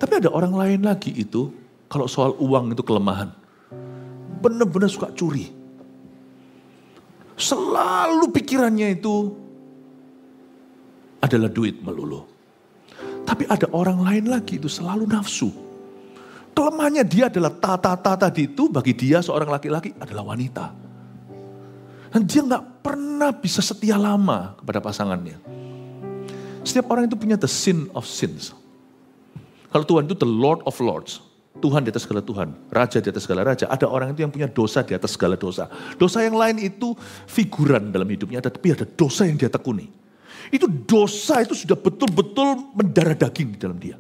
Tapi ada orang lain lagi itu, kalau soal uang itu kelemahan. Benar-benar suka curi. Selalu pikirannya itu adalah duit melulu. Tapi ada orang lain lagi itu selalu nafsu. Kelemahannya dia adalah tata-tata itu bagi dia seorang laki-laki adalah wanita. Dan dia gak pernah bisa setia lama kepada pasangannya. Setiap orang itu punya the sin of sins. Kalau Tuhan itu the Lord of Lords. Tuhan di atas segala Tuhan. Raja di atas segala raja. Ada orang itu yang punya dosa di atas segala dosa. Dosa yang lain itu figuran dalam hidupnya. Tapi ada dosa yang dia tekuni. Itu dosa itu sudah betul-betul mendarah daging di dalam dia.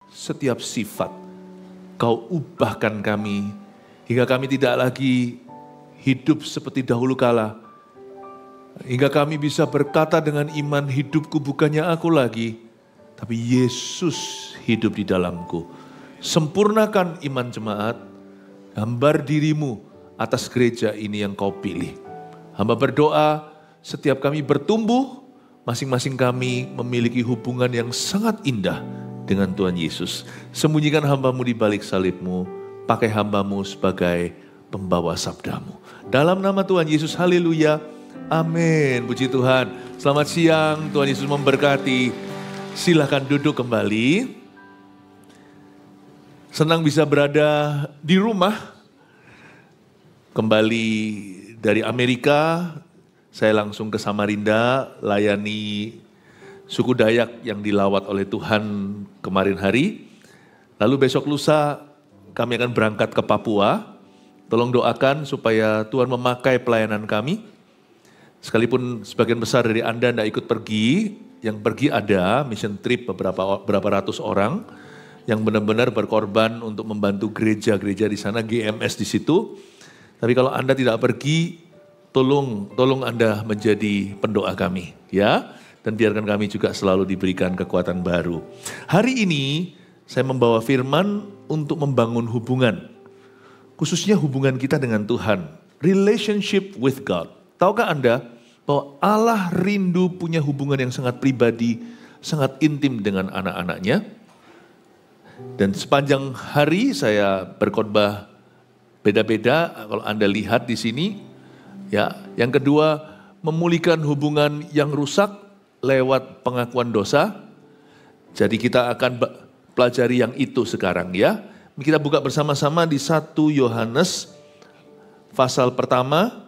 Setiap sifat kau ubahkan kami. Hingga kami tidak lagi hidup seperti dahulu kala. Hingga kami bisa berkata dengan iman, hidupku bukannya aku lagi, tapi Yesus hidup di dalamku. Sempurnakan iman jemaat, gambar dirimu atas gereja ini yang kau pilih. Hamba berdoa, setiap kami bertumbuh, masing-masing kami memiliki hubungan yang sangat indah dengan Tuhan Yesus. Sembunyikan hambamu di balik salibmu, pakai hambamu sebagai pembawa sabdamu. Dalam nama Tuhan Yesus, haleluya. Amin, puji Tuhan. Selamat siang, Tuhan Yesus memberkati. Silakan duduk kembali. Senang bisa berada di rumah. Kembali dari Amerika, saya langsung ke Samarinda, layani suku Dayak yang dilawat oleh Tuhan kemarin hari. Lalu besok lusa kami akan berangkat ke Papua. Tolong doakan supaya Tuhan memakai pelayanan kami. Sekalipun sebagian besar dari Anda tidak ikut pergi, yang pergi ada mission trip beberapa ratus orang yang benar-benar berkorban untuk membantu gereja-gereja di sana, GMS di situ. Tapi kalau Anda tidak pergi, tolong Anda menjadi pendoa kami, ya. Dan biarkan kami juga selalu diberikan kekuatan baru. Hari ini saya membawa firman untuk membangun hubungan, khususnya hubungan kita dengan Tuhan, relationship with God. Tahukah Anda bahwa Allah rindu punya hubungan yang sangat pribadi, sangat intim dengan anak-anaknya. Dan sepanjang hari saya berkhotbah beda-beda, kalau Anda lihat di sini, ya. Yang kedua, memulihkan hubungan yang rusak lewat pengakuan dosa. Jadi kita akan pelajari yang itu sekarang, ya. Kita buka bersama-sama di 1 Yohanes pasal pertama.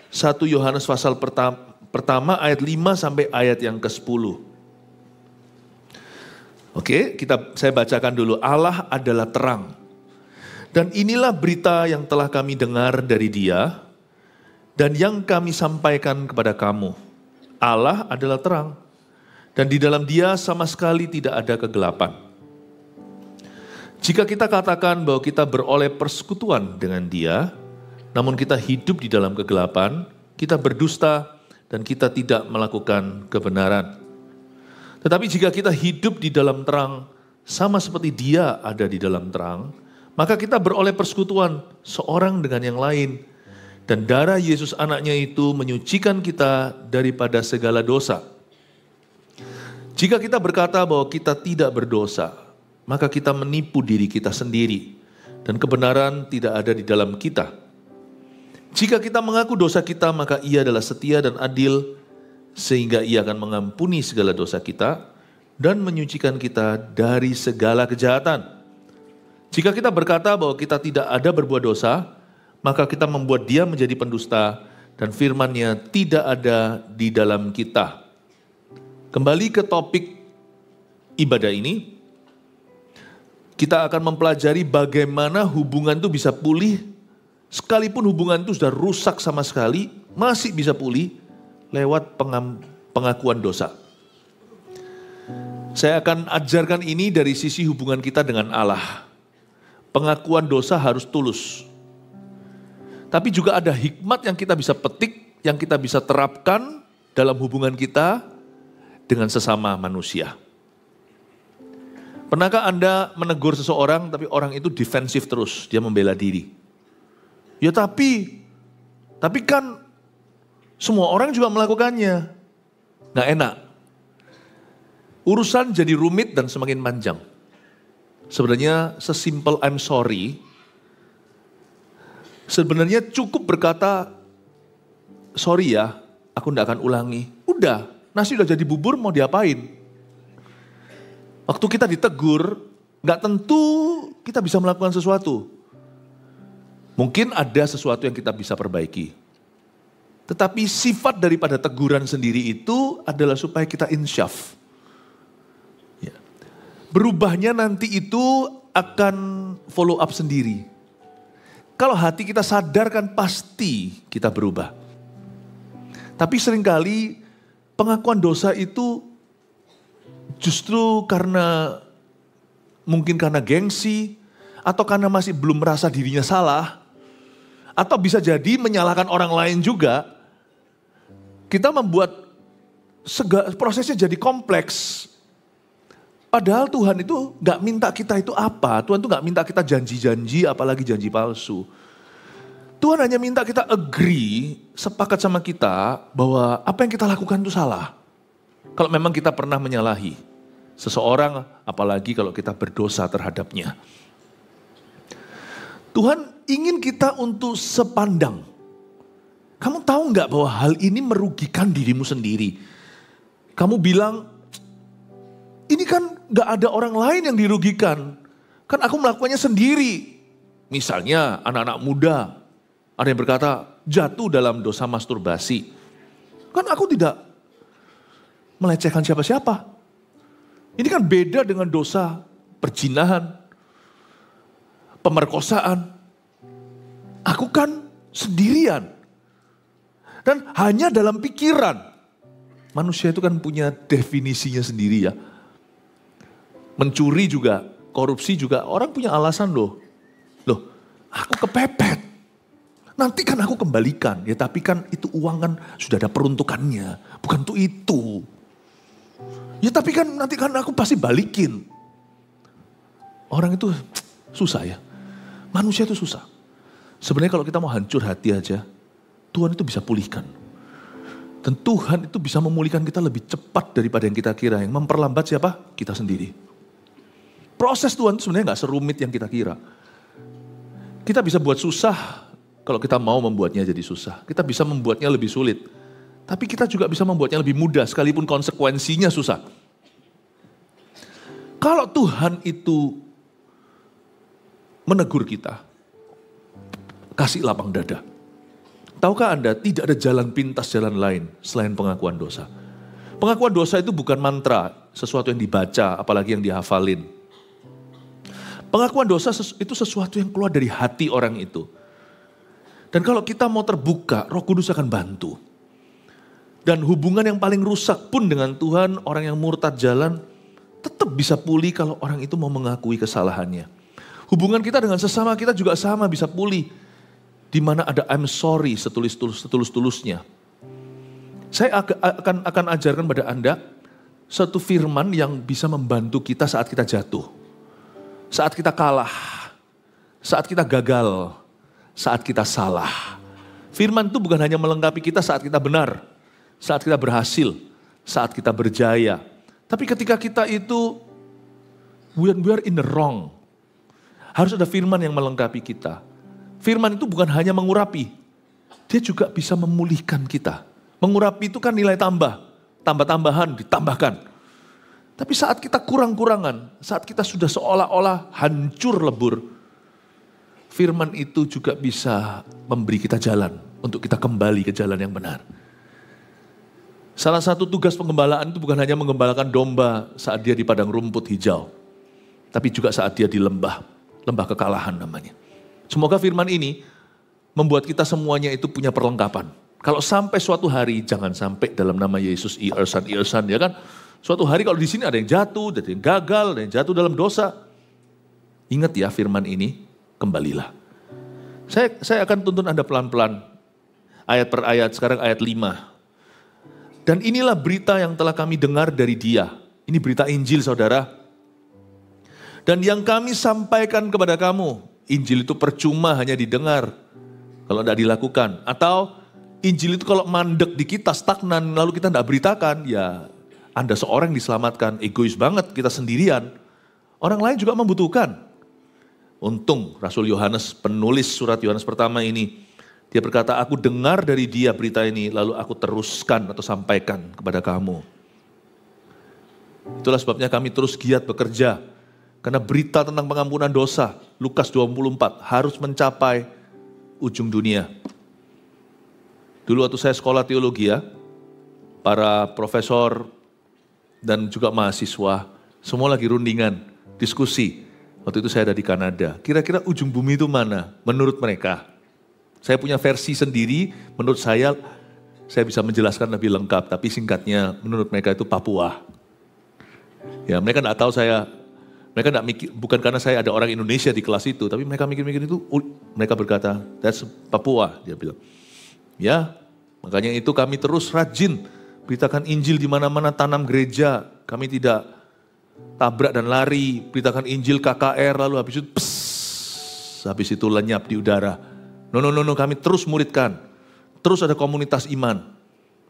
1 Yohanes pasal pertama ayat 5 sampai ayat yang ke-10. Oke, saya bacakan dulu. Allah adalah terang. Dan inilah berita yang telah kami dengar dari Dia dan yang kami sampaikan kepada kamu. Allah adalah terang dan di dalam Dia sama sekali tidak ada kegelapan. Jika kita katakan bahwa kita beroleh persekutuan dengan Dia, namun kita hidup di dalam kegelapan, kita berdusta dan kita tidak melakukan kebenaran. Tetapi jika kita hidup di dalam terang, sama seperti Dia ada di dalam terang, maka kita beroleh persekutuan seorang dengan yang lain. Dan darah Yesus anaknya itu menyucikan kita daripada segala dosa. Jika kita berkata bahwa kita tidak berdosa, maka kita menipu diri kita sendiri. Dan kebenaran tidak ada di dalam kita. Jika kita mengaku dosa kita, maka Ia adalah setia dan adil, sehingga Ia akan mengampuni segala dosa kita dan menyucikan kita dari segala kejahatan. Jika kita berkata bahwa kita tidak ada berbuat dosa, maka kita membuat Dia menjadi pendusta dan firman-Nya tidak ada di dalam kita. Kembali ke topik ibadah ini, kita akan mempelajari bagaimana hubungan itu bisa pulih. Sekalipun hubungan itu sudah rusak sama sekali, masih bisa pulih lewat pengakuan dosa. Saya akan ajarkan ini dari sisi hubungan kita dengan Allah. Pengakuan dosa harus tulus. Tapi juga ada hikmat yang kita bisa petik, yang kita bisa terapkan dalam hubungan kita dengan sesama manusia. Pernahkah Anda menegur seseorang tapi orang itu defensif terus, dia membela diri? Ya tapi kan semua orang juga melakukannya. Nggak enak. Urusan jadi rumit dan semakin panjang. Sebenarnya sesimpel I'm sorry, sebenarnya cukup berkata, sorry ya, aku nggak akan ulangi. Udah, nasi udah jadi bubur, mau diapain? Waktu kita ditegur, nggak tentu kita bisa melakukan sesuatu. Mungkin ada sesuatu yang kita bisa perbaiki. Tetapi sifat daripada teguran sendiri itu adalah supaya kita insyaf. Ya. Berubahnya nanti itu akan follow up sendiri. Kalau hati kita sadar kan pasti kita berubah. Tapi seringkali pengakuan dosa itu justru mungkin karena gengsi, atau karena masih belum merasa dirinya salah, atau bisa jadi menyalahkan orang lain juga, kita membuat prosesnya jadi kompleks. Padahal Tuhan itu gak minta kita itu apa, Tuhan itu gak minta kita janji-janji, apalagi janji palsu. Tuhan hanya minta kita agree, sepakat sama kita bahwa apa yang kita lakukan itu salah. Kalau memang kita pernah menyalahi seseorang, apalagi kalau kita berdosa terhadapnya. Tuhan ingin kita untuk sepandang. Kamu tahu nggak bahwa hal ini merugikan dirimu sendiri? Kamu bilang, ini kan nggak ada orang lain yang dirugikan. Kan aku melakukannya sendiri. Misalnya anak-anak muda, ada yang berkata jatuh dalam dosa masturbasi. Kan aku tidak melecehkan siapa-siapa. Ini kan beda dengan dosa perzinahan, pemerkosaan. Aku kan sendirian. Dan hanya dalam pikiran. Manusia itu kan punya definisinya sendiri ya. Mencuri juga, korupsi juga, orang punya alasan loh. Loh, aku kepepet. Nanti kan aku kembalikan. Ya tapi kan itu uang kan sudah ada peruntukannya. Bukan tuh itu. Ya tapi kan nanti kan aku pasti balikin. Orang itu susah ya. Manusia itu susah. Sebenarnya kalau kita mau hancur hati aja, Tuhan itu bisa pulihkan. Dan Tuhan itu bisa memulihkan kita lebih cepat daripada yang kita kira. Yang memperlambat siapa? Kita sendiri. Proses Tuhan itu sebenarnya gak serumit yang kita kira. Kita bisa buat susah kalau kita mau membuatnya jadi susah. Kita bisa membuatnya lebih sulit. Tapi kita juga bisa membuatnya lebih mudah sekalipun konsekuensinya susah. Kalau Tuhan itu menegur kita, kasih lapang dada. Tahukah Anda tidak ada jalan pintas jalan lain selain pengakuan dosa. Pengakuan dosa itu bukan mantra, sesuatu yang dibaca apalagi yang dihafalin. Pengakuan dosa itu sesuatu yang keluar dari hati orang itu. Dan kalau kita mau terbuka, Roh Kudus akan bantu. Dan hubungan yang paling rusak pun dengan Tuhan, orang yang murtad jalan, tetap bisa pulih kalau orang itu mau mengakui kesalahannya. Hubungan kita dengan sesama kita juga sama bisa pulih. Di mana ada I'm sorry setulus-tulusnya. Saya akan ajarkan pada Anda satu firman yang bisa membantu kita saat kita jatuh. Saat kita kalah. Saat kita gagal. Saat kita salah. Firman itu bukan hanya melengkapi kita saat kita benar. Saat kita berhasil. Saat kita berjaya. Tapi ketika kita itu we are in the wrong. Harus ada firman yang melengkapi kita. Firman itu bukan hanya mengurapi. Dia juga bisa memulihkan kita. Mengurapi itu kan nilai tambah. Tambah-tambahan, ditambahkan. Tapi saat kita kurang-kurangan. Saat kita sudah seolah-olah hancur lebur. Firman itu juga bisa memberi kita jalan. Untuk kita kembali ke jalan yang benar. Salah satu tugas penggembalaan itu bukan hanya menggembalakan domba saat dia di padang rumput hijau. Tapi juga saat dia di lembah. Lembah kekalahan namanya. Semoga firman ini membuat kita semuanya itu punya perlengkapan. Kalau sampai suatu hari, jangan sampai dalam nama Yesus iersan ya kan. Suatu hari kalau di sini ada yang jatuh, ada yang gagal, ada yang jatuh dalam dosa. Ingat ya firman ini, kembalilah. Saya akan tuntun Anda pelan-pelan. Ayat per ayat, sekarang ayat 5. Dan inilah berita yang telah kami dengar dari Dia. Ini berita Injil saudara. Dan yang kami sampaikan kepada kamu, Injil itu percuma hanya didengar kalau tidak dilakukan. Atau Injil itu kalau mandek di kita, stagnan, lalu kita tidak beritakan, ya Anda seorang yang diselamatkan, egois banget, kita sendirian. Orang lain juga membutuhkan. Untung Rasul Yohanes, penulis surat Yohanes pertama ini, dia berkata, aku dengar dari dia berita ini, lalu aku teruskan atau sampaikan kepada kamu. Itulah sebabnya kami terus giat bekerja. Karena berita tentang pengampunan dosa, Lukas 24, harus mencapai ujung dunia. Dulu waktu saya sekolah teologi ya, para profesor dan juga mahasiswa, semua lagi rundingan, diskusi. Waktu itu saya ada di Kanada. Kira-kira ujung bumi itu mana menurut mereka? Saya punya versi sendiri, menurut saya bisa menjelaskan lebih lengkap. Tapi singkatnya, menurut mereka itu Papua. Ya, mereka enggak tahu mereka enggak mikir, bukan karena saya ada orang Indonesia di kelas itu, tapi mereka mikir-mikir itu, mereka berkata, that's Papua, dia bilang. Ya, makanya itu kami terus rajin beritakan Injil di mana-mana, tanam gereja. Kami tidak tabrak dan lari, beritakan Injil KKR, lalu habis itu lenyap di udara. No, kami terus muridkan. Terus ada komunitas iman.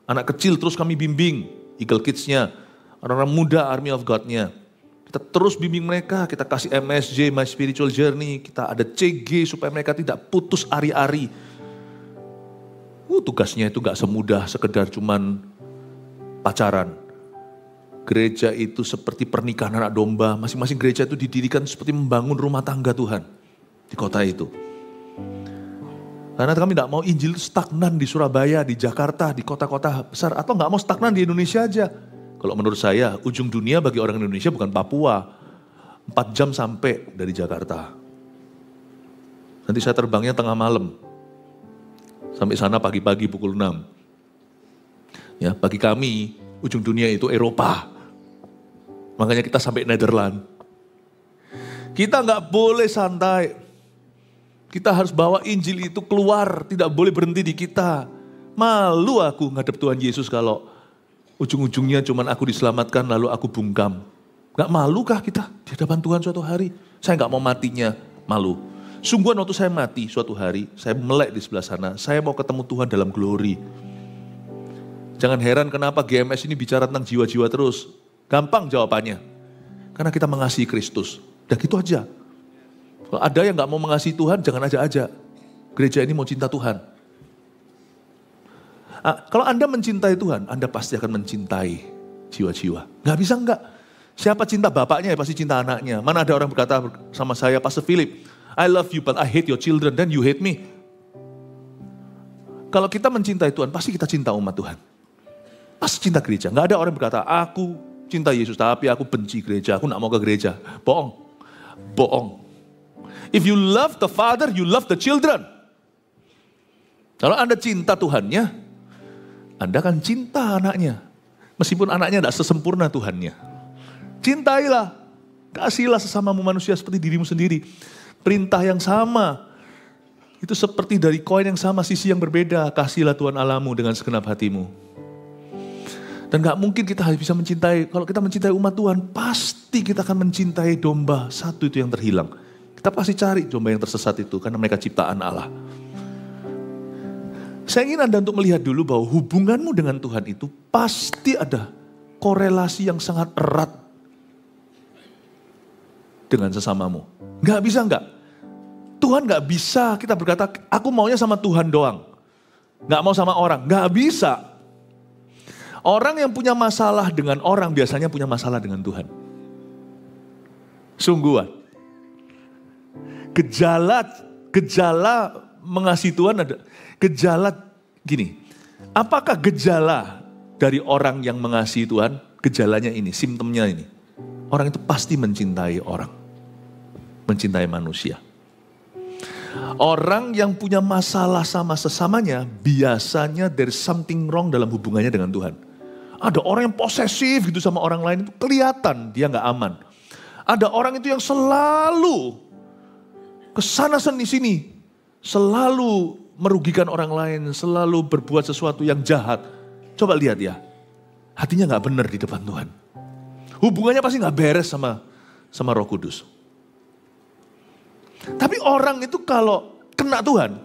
Anak kecil terus kami bimbing, Eagle Kids-nya, orang-orang muda Army of God-nya. Kita terus bimbing mereka, kita kasih MSJ, My Spiritual Journey, kita ada CG supaya mereka tidak putus ari-ari. Tugasnya itu gak semudah sekedar cuman pacaran. Gereja itu seperti pernikahan anak domba, masing-masing gereja itu didirikan seperti membangun rumah tangga Tuhan di kota itu. Karena kami gak mau Injil itu stagnan di Surabaya, di Jakarta, di kota-kota besar, atau gak mau stagnan di Indonesia aja. Kalau menurut saya, ujung dunia bagi orang Indonesia bukan Papua, 4 jam sampai dari Jakarta. Nanti saya terbangnya tengah malam. Sampai sana pagi-pagi pukul 6. Ya, bagi kami ujung dunia itu Eropa. Makanya kita sampai Nederland. Kita nggak boleh santai. Kita harus bawa Injil itu keluar, tidak boleh berhenti di kita. Malu aku ngadep Tuhan Yesus kalau ujung-ujungnya cuman aku diselamatkan lalu aku bungkam. Gak malukah kita di hadapan Tuhan suatu hari? Saya nggak mau matinya, malu. Sungguhan waktu saya mati suatu hari, saya melek di sebelah sana, saya mau ketemu Tuhan dalam glory. Jangan heran kenapa GMS ini bicara tentang jiwa-jiwa terus. Gampang jawabannya. Karena kita mengasihi Kristus. Udah gitu aja. Kalau ada yang gak mau mengasihi Tuhan, jangan aja-aja. Gereja ini mau cinta Tuhan. Kalau Anda mencintai Tuhan, Anda pasti akan mencintai jiwa-jiwa. Gak bisa enggak. Siapa cinta bapaknya, ya pasti cinta anaknya. Mana ada orang berkata sama saya, Pastor Philip, I love you but I hate your children, then you hate me. Kalau kita mencintai Tuhan, pasti kita cinta umat Tuhan. Pasti cinta gereja. Gak ada orang berkata, aku cinta Yesus tapi aku benci gereja, aku gak mau ke gereja. Bohong. Bohong. If you love the Father, you love the children. Kalau Anda cinta Tuhannya, Anda akan cinta anaknya. Meskipun anaknya tidak sesempurna Tuhannya. Cintailah. Kasihlah sesamamu manusia seperti dirimu sendiri. Perintah yang sama. Itu seperti dari koin yang sama, sisi yang berbeda. Kasihlah Tuhan Allahmu dengan segenap hatimu. Dan gak mungkin kita bisa mencintai, kalau kita mencintai umat Tuhan, pasti kita akan mencintai domba satu itu yang terhilang. Kita pasti cari domba yang tersesat itu, karena mereka ciptaan Allah. Saya ingin Anda untuk melihat dulu bahwa hubunganmu dengan Tuhan itu pasti ada korelasi yang sangat erat dengan sesamamu. Gak bisa enggak. Tuhan gak bisa kita berkata, aku maunya sama Tuhan doang. Gak mau sama orang, gak bisa. Orang yang punya masalah dengan orang biasanya punya masalah dengan Tuhan. Sungguhan. Gejala mengasihi Tuhan ada. Gejala gini. Apakah gejala dari orang yang mengasihi Tuhan? Gejalanya ini, simptomnya ini. Orang itu pasti mencintai orang. Mencintai manusia. Orang yang punya masalah sama sesamanya, biasanya there's something wrong dalam hubungannya dengan Tuhan. Ada orang yang posesif gitu sama orang lain, itu kelihatan dia gak aman. Ada orang itu yang selalu kesana sini, selalu merugikan orang lain, selalu berbuat sesuatu yang jahat. Coba lihat ya, hatinya gak benar di depan Tuhan. Hubungannya pasti gak beres sama Roh Kudus. Tapi orang itu kalau kena Tuhan,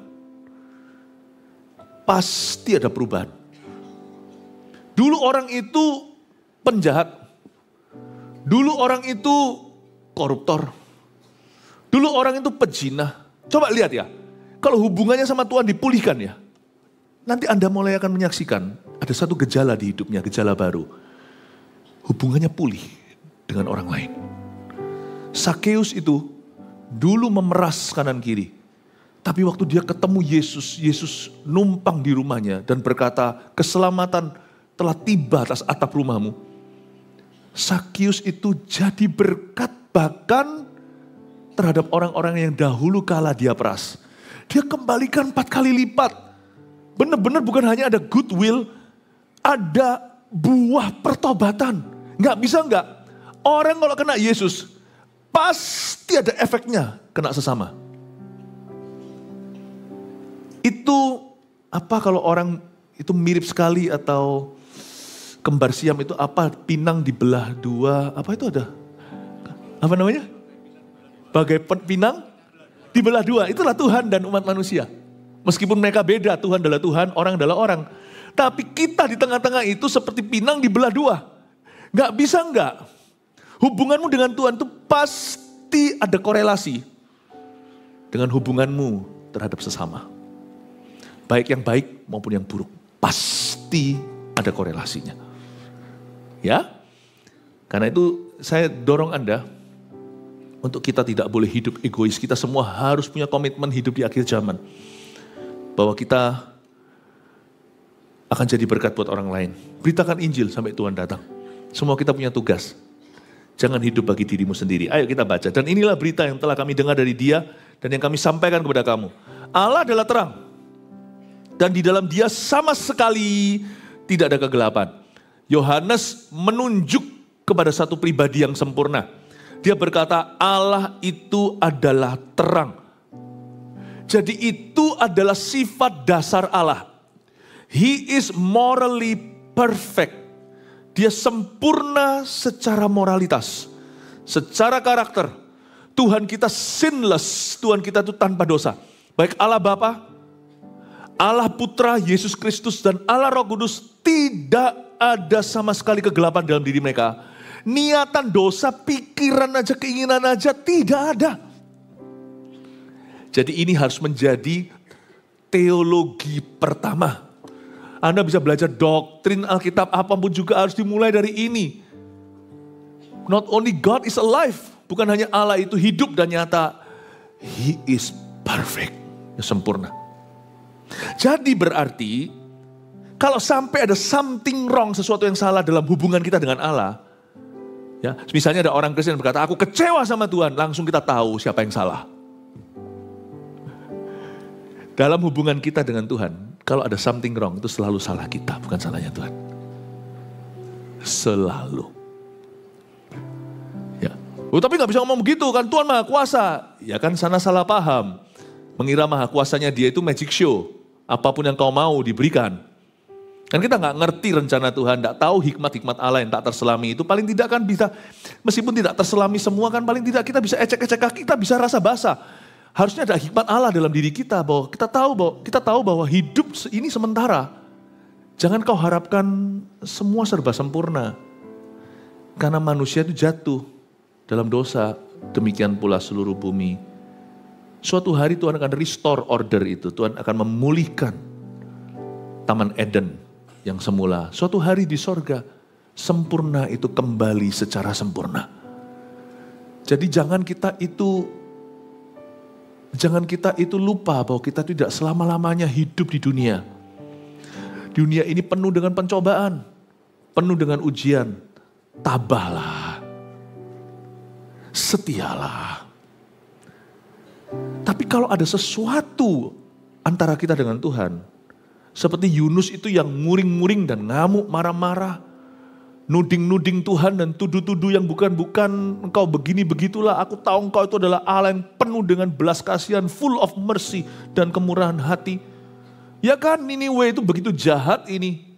pasti ada perubahan. Dulu orang itu penjahat. Dulu orang itu koruptor. Dulu orang itu pezina. Coba lihat ya, kalau hubungannya sama Tuhan dipulihkan ya, nanti Anda mulai akan menyaksikan ada satu gejala di hidupnya, gejala baru. Hubungannya pulih dengan orang lain. Sakeus itu dulu memeras kanan kiri. Tapi waktu dia ketemu Yesus, Yesus numpang di rumahnya dan berkata, keselamatan telah tiba atas atap rumahmu. Sakeus itu jadi berkat bahkan terhadap orang-orang yang dahulu kala dia peras. Dia kembalikan 4 kali lipat. Benar-benar bukan hanya ada goodwill, ada buah pertobatan. Nggak bisa nggak? Orang kalau kena Yesus, pasti ada efeknya kena sesama. Itu apa kalau orang itu mirip sekali atau kembar siam itu apa? Pinang dibelah dua, apa itu ada? Apa namanya? Bagai pinang dibelah dua, itulah Tuhan dan umat manusia. Meskipun mereka beda, Tuhan adalah Tuhan, orang adalah orang. Tapi kita di tengah-tengah itu seperti pinang dibelah dua. Gak bisa enggak. Hubunganmu dengan Tuhan itu pasti ada korelasi dengan hubunganmu terhadap sesama. Baik yang baik maupun yang buruk. Pasti ada korelasinya. Ya, karena itu saya dorong Anda untuk kita tidak boleh hidup egois. Kita semua harus punya komitmen hidup di akhir zaman. Bahwa kita akan jadi berkat buat orang lain. Beritakan Injil sampai Tuhan datang. Semua kita punya tugas. Jangan hidup bagi dirimu sendiri. Ayo kita baca. Dan inilah berita yang telah kami dengar dari Dia dan yang kami sampaikan kepada kamu. Allah adalah terang. Dan di dalam Dia sama sekali tidak ada kegelapan. Yohanes menunjuk kepada satu pribadi yang sempurna. Dia berkata Allah itu adalah terang. Jadi itu adalah sifat dasar Allah. He is morally perfect. Dia sempurna secara moralitas. Secara karakter. Tuhan kita sinless. Tuhan kita itu tanpa dosa. Baik Allah Bapa, Allah Putra, Yesus Kristus dan Allah Roh Kudus, tidak ada sama sekali kegelapan dalam diri mereka. Niatan dosa, pikiran aja, keinginan aja tidak ada. Jadi ini harus menjadi teologi pertama. Anda bisa belajar doktrin Alkitab apapun juga harus dimulai dari ini. Not only God is alive, bukan hanya Allah itu hidup dan nyata. He is perfect, sempurna. Jadi berarti kalau sampai ada something wrong, sesuatu yang salah dalam hubungan kita dengan Allah, ya, misalnya ada orang Kristen yang berkata, aku kecewa sama Tuhan, langsung kita tahu siapa yang salah. Dalam hubungan kita dengan Tuhan, kalau ada something wrong, itu selalu salah kita, bukan salahnya Tuhan. Selalu. Ya. Oh, tapi gak bisa ngomong begitu, kan Tuhan Maha Kuasa. Ya kan sana salah paham. Mengira Maha Kuasanya Dia itu magic show. Apapun yang kau mau diberikan. Kan kita gak ngerti rencana Tuhan, gak tahu hikmat-hikmat Allah yang tak terselami itu. Paling tidak kan bisa, meskipun tidak terselami semua kan paling tidak kita bisa ecek-ecek kaki, kita bisa rasa basah. Harusnya ada hikmat Allah dalam diri kita, bahwa kita tahu bahwa hidup ini sementara. Jangan kau harapkan semua serba sempurna. Karena manusia itu jatuh dalam dosa, demikian pula seluruh bumi. Suatu hari Tuhan akan restore order itu, Tuhan akan memulihkan Taman Eden yang semula. Suatu hari di sorga, sempurna itu kembali secara sempurna. Jadi jangan kita itu lupa bahwa kita tidak selama-lamanya hidup di dunia. Dunia ini penuh dengan pencobaan, penuh dengan ujian. Tabahlah, setialah. Tapi kalau ada sesuatu antara kita dengan Tuhan, seperti Yunus itu yang muring-muring dan ngamuk, marah-marah, nuding-nuding Tuhan dan tuduh-tuduh yang bukan-bukan, engkau begini begitulah, aku tahu engkau itu adalah Allah yang penuh dengan belas kasihan, full of mercy dan kemurahan hati. Ya kan, Niniwe itu begitu jahat ini.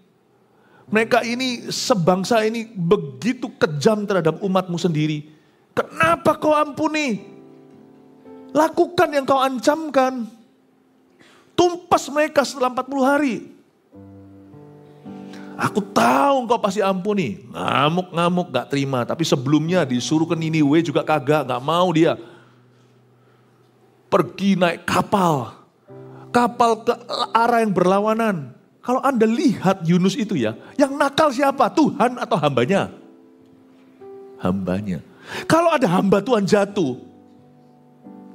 Mereka ini, sebangsa ini begitu kejam terhadap umatmu sendiri. Kenapa kau ampuni? Lakukan yang kau ancamkan. Tumpas mereka setelah 40 hari. Aku tahu engkau pasti ampuni. Ngamuk-ngamuk gak terima. Tapi sebelumnya disuruh ke Niniwe juga kagak. Gak mau dia. Pergi naik kapal. Kapal ke arah yang berlawanan. Kalau Anda lihat Yunus itu ya. Yang nakal siapa? Tuhan atau hambanya? Hambanya. Kalau ada hamba Tuhan jatuh.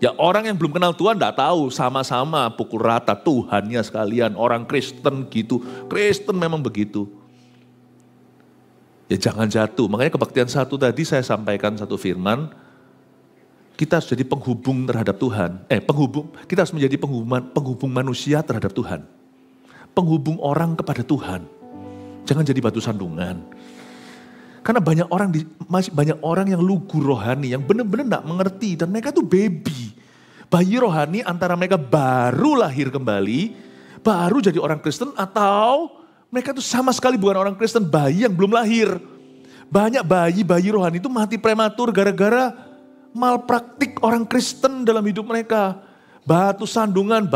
Ya orang yang belum kenal Tuhan gak tahu. Sama-sama pukul rata Tuhannya sekalian. Orang Kristen gitu. Kristen memang begitu. Ya jangan jatuh. Makanya kebaktian 1 tadi saya sampaikan satu firman. Kita harus jadi penghubung terhadap Tuhan. Kita harus menjadi penghubung manusia terhadap Tuhan. Penghubung orang kepada Tuhan. Jangan jadi batu sandungan. Karena masih banyak orang yang lugu rohani, yang benar-benar gak mengerti. Dan mereka tuh baby. Bayi rohani antara mereka baru lahir kembali, baru jadi orang Kristen, atau mereka tuh sama sekali bukan orang Kristen, bayi yang belum lahir. Banyak bayi rohani itu mati prematur gara-gara malpraktik orang Kristen dalam hidup mereka. Batu sandungan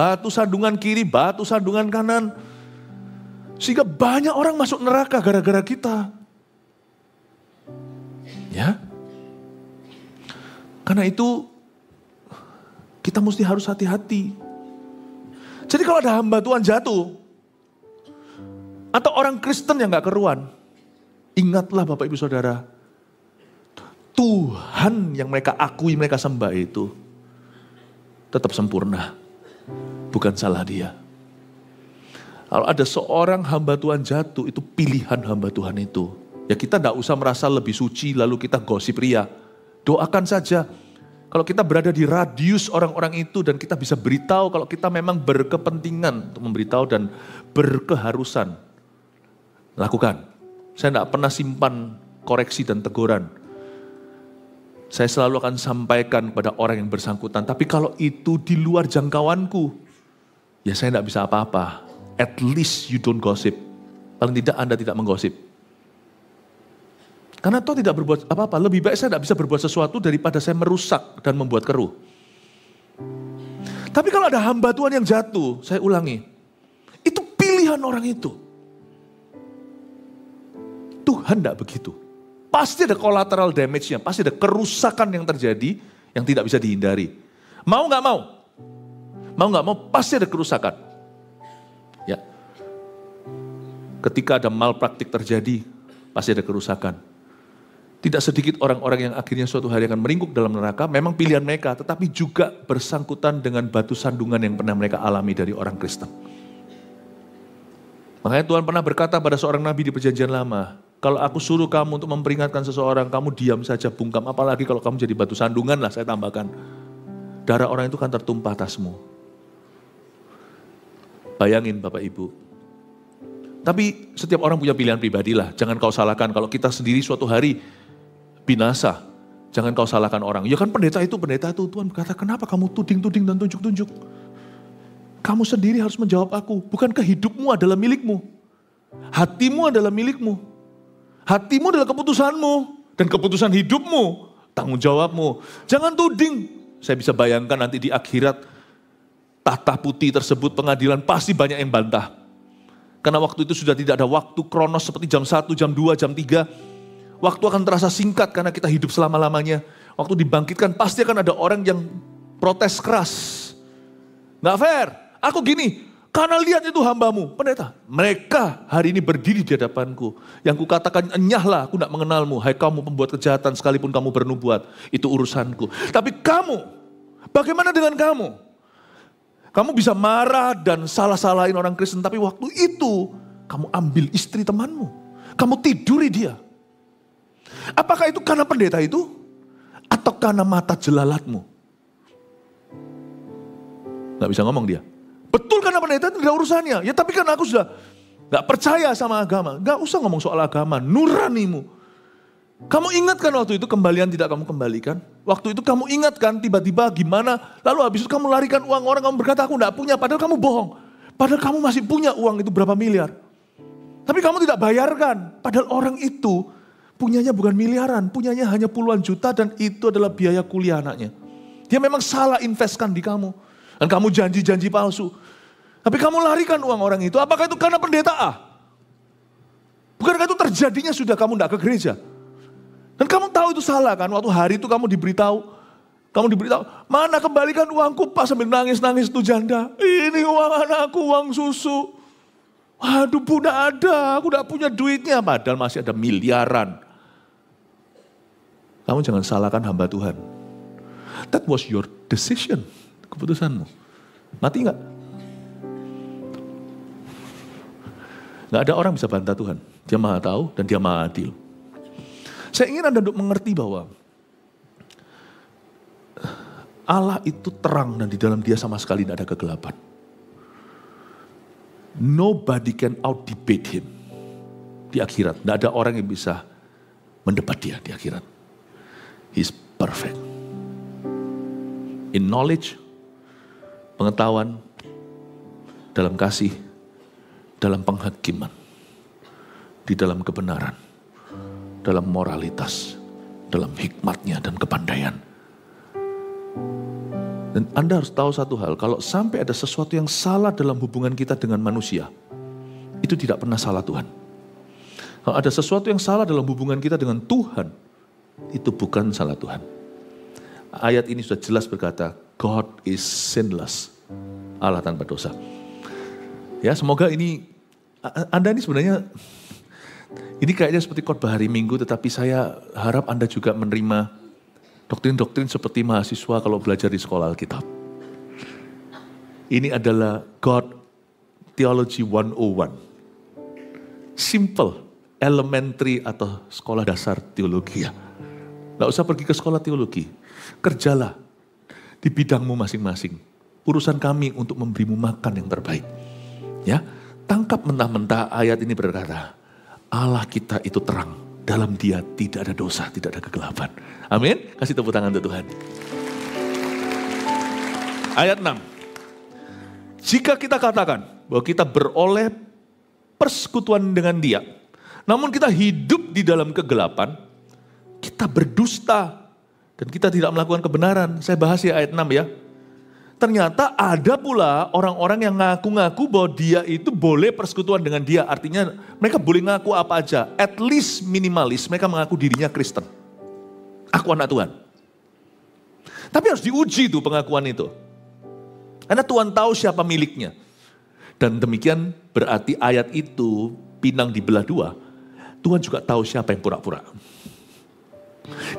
kiri, batu sandungan kanan. Sehingga banyak orang masuk neraka gara-gara kita. Ya, karena itu kita mesti harus hati-hati. Jadi kalau ada hamba Tuhan jatuh, atau orang Kristen yang gak keruan, ingatlah Bapak Ibu Saudara, Tuhan yang mereka akui, mereka sembah itu tetap sempurna, bukan salah dia. Kalau ada seorang hamba Tuhan jatuh, itu pilihan hamba Tuhan itu. Ya kita tidak usah merasa lebih suci lalu kita gosip ria. Doakan saja. Kalau kita berada di radius orang-orang itu dan kita bisa beritahu kalau kita memang berkepentingan untuk memberitahu dan berkeharusan. Lakukan. Saya tidak pernah simpan koreksi dan teguran. Saya selalu akan sampaikan kepada orang yang bersangkutan. Tapi kalau itu di luar jangkauanku, ya saya tidak bisa apa-apa. At least you don't gossip. Paling tidak Anda tidak menggosip. Karena toh tidak berbuat apa-apa, lebih baik saya tidak bisa berbuat sesuatu daripada saya merusak dan membuat keruh. Tapi kalau ada hamba Tuhan yang jatuh, saya ulangi, itu pilihan orang itu. Tuhan tidak begitu. Pasti ada collateral damage-nya, pasti ada kerusakan yang terjadi yang tidak bisa dihindari. Mau gak mau? Mau gak mau, pasti ada kerusakan. Ya. Ketika ada malpraktik terjadi, pasti ada kerusakan. Tidak sedikit orang-orang yang akhirnya suatu hari akan meringkuk dalam neraka, memang pilihan mereka, tetapi juga bersangkutan dengan batu sandungan yang pernah mereka alami dari orang Kristen. Makanya Tuhan pernah berkata pada seorang nabi di Perjanjian Lama, kalau aku suruh kamu untuk memperingatkan seseorang, kamu diam saja, bungkam, apalagi kalau kamu jadi batu sandungan lah, saya tambahkan. Darah orang itu kan tertumpah atasmu. Bayangin Bapak Ibu. Tapi setiap orang punya pilihan pribadi lah, jangan kau salahkan kalau kita sendiri suatu hari binasa, jangan kau salahkan orang. Ya kan pendeta itu, Tuhan berkata, kenapa kamu tuding-tuding dan tunjuk-tunjuk? Kamu sendiri harus menjawab aku, bukankah hidupmu adalah milikmu? Hatimu adalah milikmu. Hatimu adalah keputusanmu, dan keputusan hidupmu, tanggung jawabmu. Jangan tuding. Saya bisa bayangkan nanti di akhirat, tahta putih tersebut pengadilan pasti banyak yang bantah. Karena waktu itu sudah tidak ada waktu kronos seperti jam 1, jam 2, jam 3. Waktu akan terasa singkat karena kita hidup selama-lamanya. Waktu dibangkitkan pasti akan ada orang yang protes keras. Gak fair, aku gini, karena lihat itu hambamu. Pendeta, mereka hari ini berdiri di hadapanku. Yang kukatakan enyahlah, aku gak mengenalmu. Hai kamu pembuat kejahatan sekalipun kamu bernubuat. Itu urusanku. Tapi kamu, bagaimana dengan kamu? Kamu bisa marah dan salah-salahin orang Kristen. Tapi waktu itu, kamu ambil istri temanmu. Kamu tiduri dia. Apakah itu karena pendeta itu? Atau karena mata jelalatmu? Gak bisa ngomong dia. Betul karena pendeta itu tidak urusannya. Ya tapi karena aku sudah gak percaya sama agama. Gak usah ngomong soal agama, nuranimu. Kamu ingatkan waktu itu kembalian tidak kamu kembalikan? Waktu itu kamu ingatkan tiba-tiba gimana? Lalu habis itu kamu larikan uang orang, kamu berkata aku gak punya. Padahal kamu bohong. Padahal kamu masih punya uang itu berapa miliar. Tapi kamu tidak bayarkan. Padahal orang itu punyanya bukan miliaran, punyanya hanya puluhan juta dan itu adalah biaya kuliah anaknya. Dia memang salah investkan di kamu. Dan kamu janji-janji palsu. Tapi kamu larikan uang orang itu, apakah itu karena pendeta A? Bukankah itu terjadinya sudah kamu tidak ke gereja? Dan kamu tahu itu salah kan, waktu hari itu kamu diberitahu, mana kembalikan uangku Pak, sambil nangis-nangis itu janda. Ini uang anakku, uang susu. Waduh Bu, tidak ada, aku tidak punya duitnya. Padahal masih ada miliaran. Kamu jangan salahkan hamba Tuhan. That was your decision, keputusanmu. Mati enggak? Enggak ada orang bisa bantah Tuhan. Dia maha tahu dan dia maha adil. Saya ingin Anda untuk mengerti bahwa Allah itu terang dan di dalam dia sama sekali tidak ada kegelapan. Nobody can out-debate him di akhirat. Tidak ada orang yang bisa mendebat dia di akhirat. He's perfect. In knowledge, pengetahuan, dalam kasih, dalam penghakiman, di dalam kebenaran, dalam moralitas, dalam hikmatnya dan kepandaian. Dan Anda harus tahu satu hal, kalau sampai ada sesuatu yang salah dalam hubungan kita dengan manusia, itu tidak pernah salah Tuhan. Kalau ada sesuatu yang salah dalam hubungan kita dengan Tuhan, itu bukan salah Tuhan. Ayat ini sudah jelas berkata, God is sinless. Allah tanpa dosa. Ya, semoga ini, Anda ini sebenarnya, ini kayaknya seperti khotbah hari Minggu, tetapi saya harap Anda juga menerima doktrin-doktrin seperti mahasiswa kalau belajar di sekolah Alkitab. Ini adalah God Theology 101. Simple, elementary atau sekolah dasar teologi ya. Nggak usah pergi ke sekolah teologi. Kerjalah di bidangmu masing-masing. Urusan kami untuk memberimu makan yang terbaik. Ya, tangkap mentah-mentah ayat ini berkata, Allah kita itu terang. Dalam dia tidak ada dosa, tidak ada kegelapan. Amin. Kasih tepuk tangan untuk Tuhan. Ayat 6. Jika kita katakan bahwa kita beroleh persekutuan dengan dia, namun kita hidup di dalam kegelapan, kita berdusta dan kita tidak melakukan kebenaran. Saya bahas ya ayat 6 ya. Ternyata ada pula orang-orang yang ngaku-ngaku bahwa dia itu boleh persekutuan dengan dia. Artinya mereka boleh ngaku apa aja. At least minimalis mereka mengaku dirinya Kristen. Aku anak Tuhan. Tapi harus diuji tuh pengakuan itu. Karena Tuhan tahu siapa miliknya. Dan demikian berarti ayat itu pinang dibelah dua. Tuhan juga tahu siapa yang pura-pura.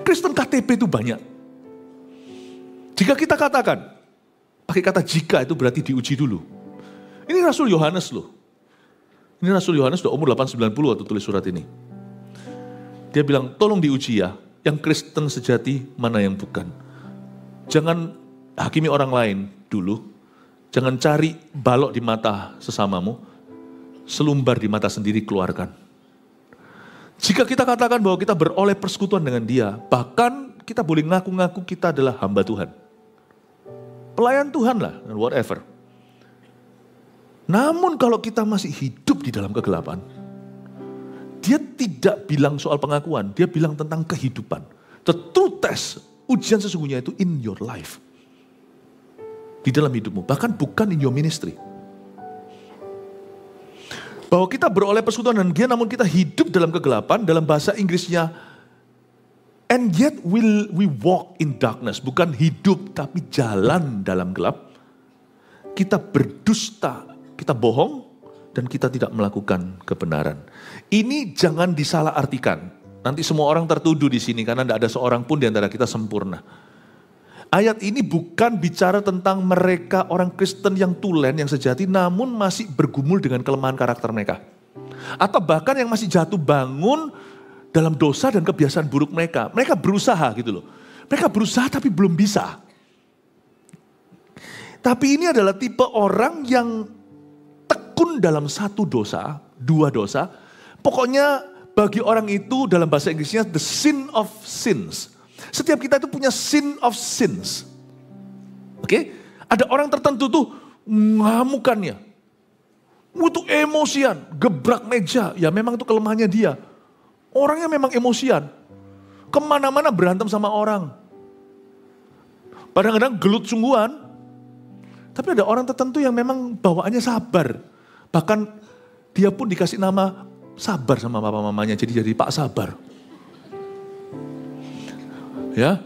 Kristen KTP itu banyak. Jika kita katakan, pakai kata jika itu berarti diuji dulu. Ini Rasul Yohanes loh. Ini Rasul Yohanes udah umur 890 waktu tulis surat ini. Dia bilang, tolong diuji ya. Yang Kristen sejati mana yang bukan. Jangan hakimi orang lain dulu. Jangan cari balok di mata sesamamu. Selumbar di mata sendiri keluarkan. Jika kita katakan bahwa kita beroleh persekutuan dengan dia, bahkan kita boleh ngaku-ngaku kita adalah hamba Tuhan. Pelayan Tuhan lah, whatever. Namun kalau kita masih hidup di dalam kegelapan, dia tidak bilang soal pengakuan, dia bilang tentang kehidupan. The true test, ujian sesungguhnya itu in your life. Di dalam hidupmu, bahkan bukan in your ministry. Bahwa kita beroleh persekutuan dengan dia, namun kita hidup dalam kegelapan, dalam bahasa Inggrisnya, and yet we walk in darkness. Bukan hidup, tapi jalan dalam gelap. Kita berdusta, kita bohong, dan kita tidak melakukan kebenaran. Ini jangan disalahartikan. Nanti semua orang tertuduh di sini, karena tidak ada seorang pun di antara kita sempurna. Ayat ini bukan bicara tentang mereka orang Kristen yang tulen, yang sejati, namun masih bergumul dengan kelemahan karakter mereka. Atau bahkan yang masih jatuh bangun dalam dosa dan kebiasaan buruk mereka. Mereka berusaha gitu loh. Mereka berusaha tapi belum bisa. Tapi ini adalah tipe orang yang tekun dalam satu dosa, dua dosa. Pokoknya bagi orang itu dalam bahasa Inggrisnya the sin of sins. Setiap kita itu punya sin of sins. Oke? Ada orang tertentu tuh ngamukannya. Itu emosian, gebrak meja. Ya memang itu kelemahannya dia. Orangnya memang emosian. Kemana-mana berantem sama orang. Kadang-kadang gelut sungguhan. Tapi ada orang tertentu yang memang bawaannya sabar. Bahkan dia pun dikasih nama sabar sama papa mamanya, jadi Pak Sabar. Ya.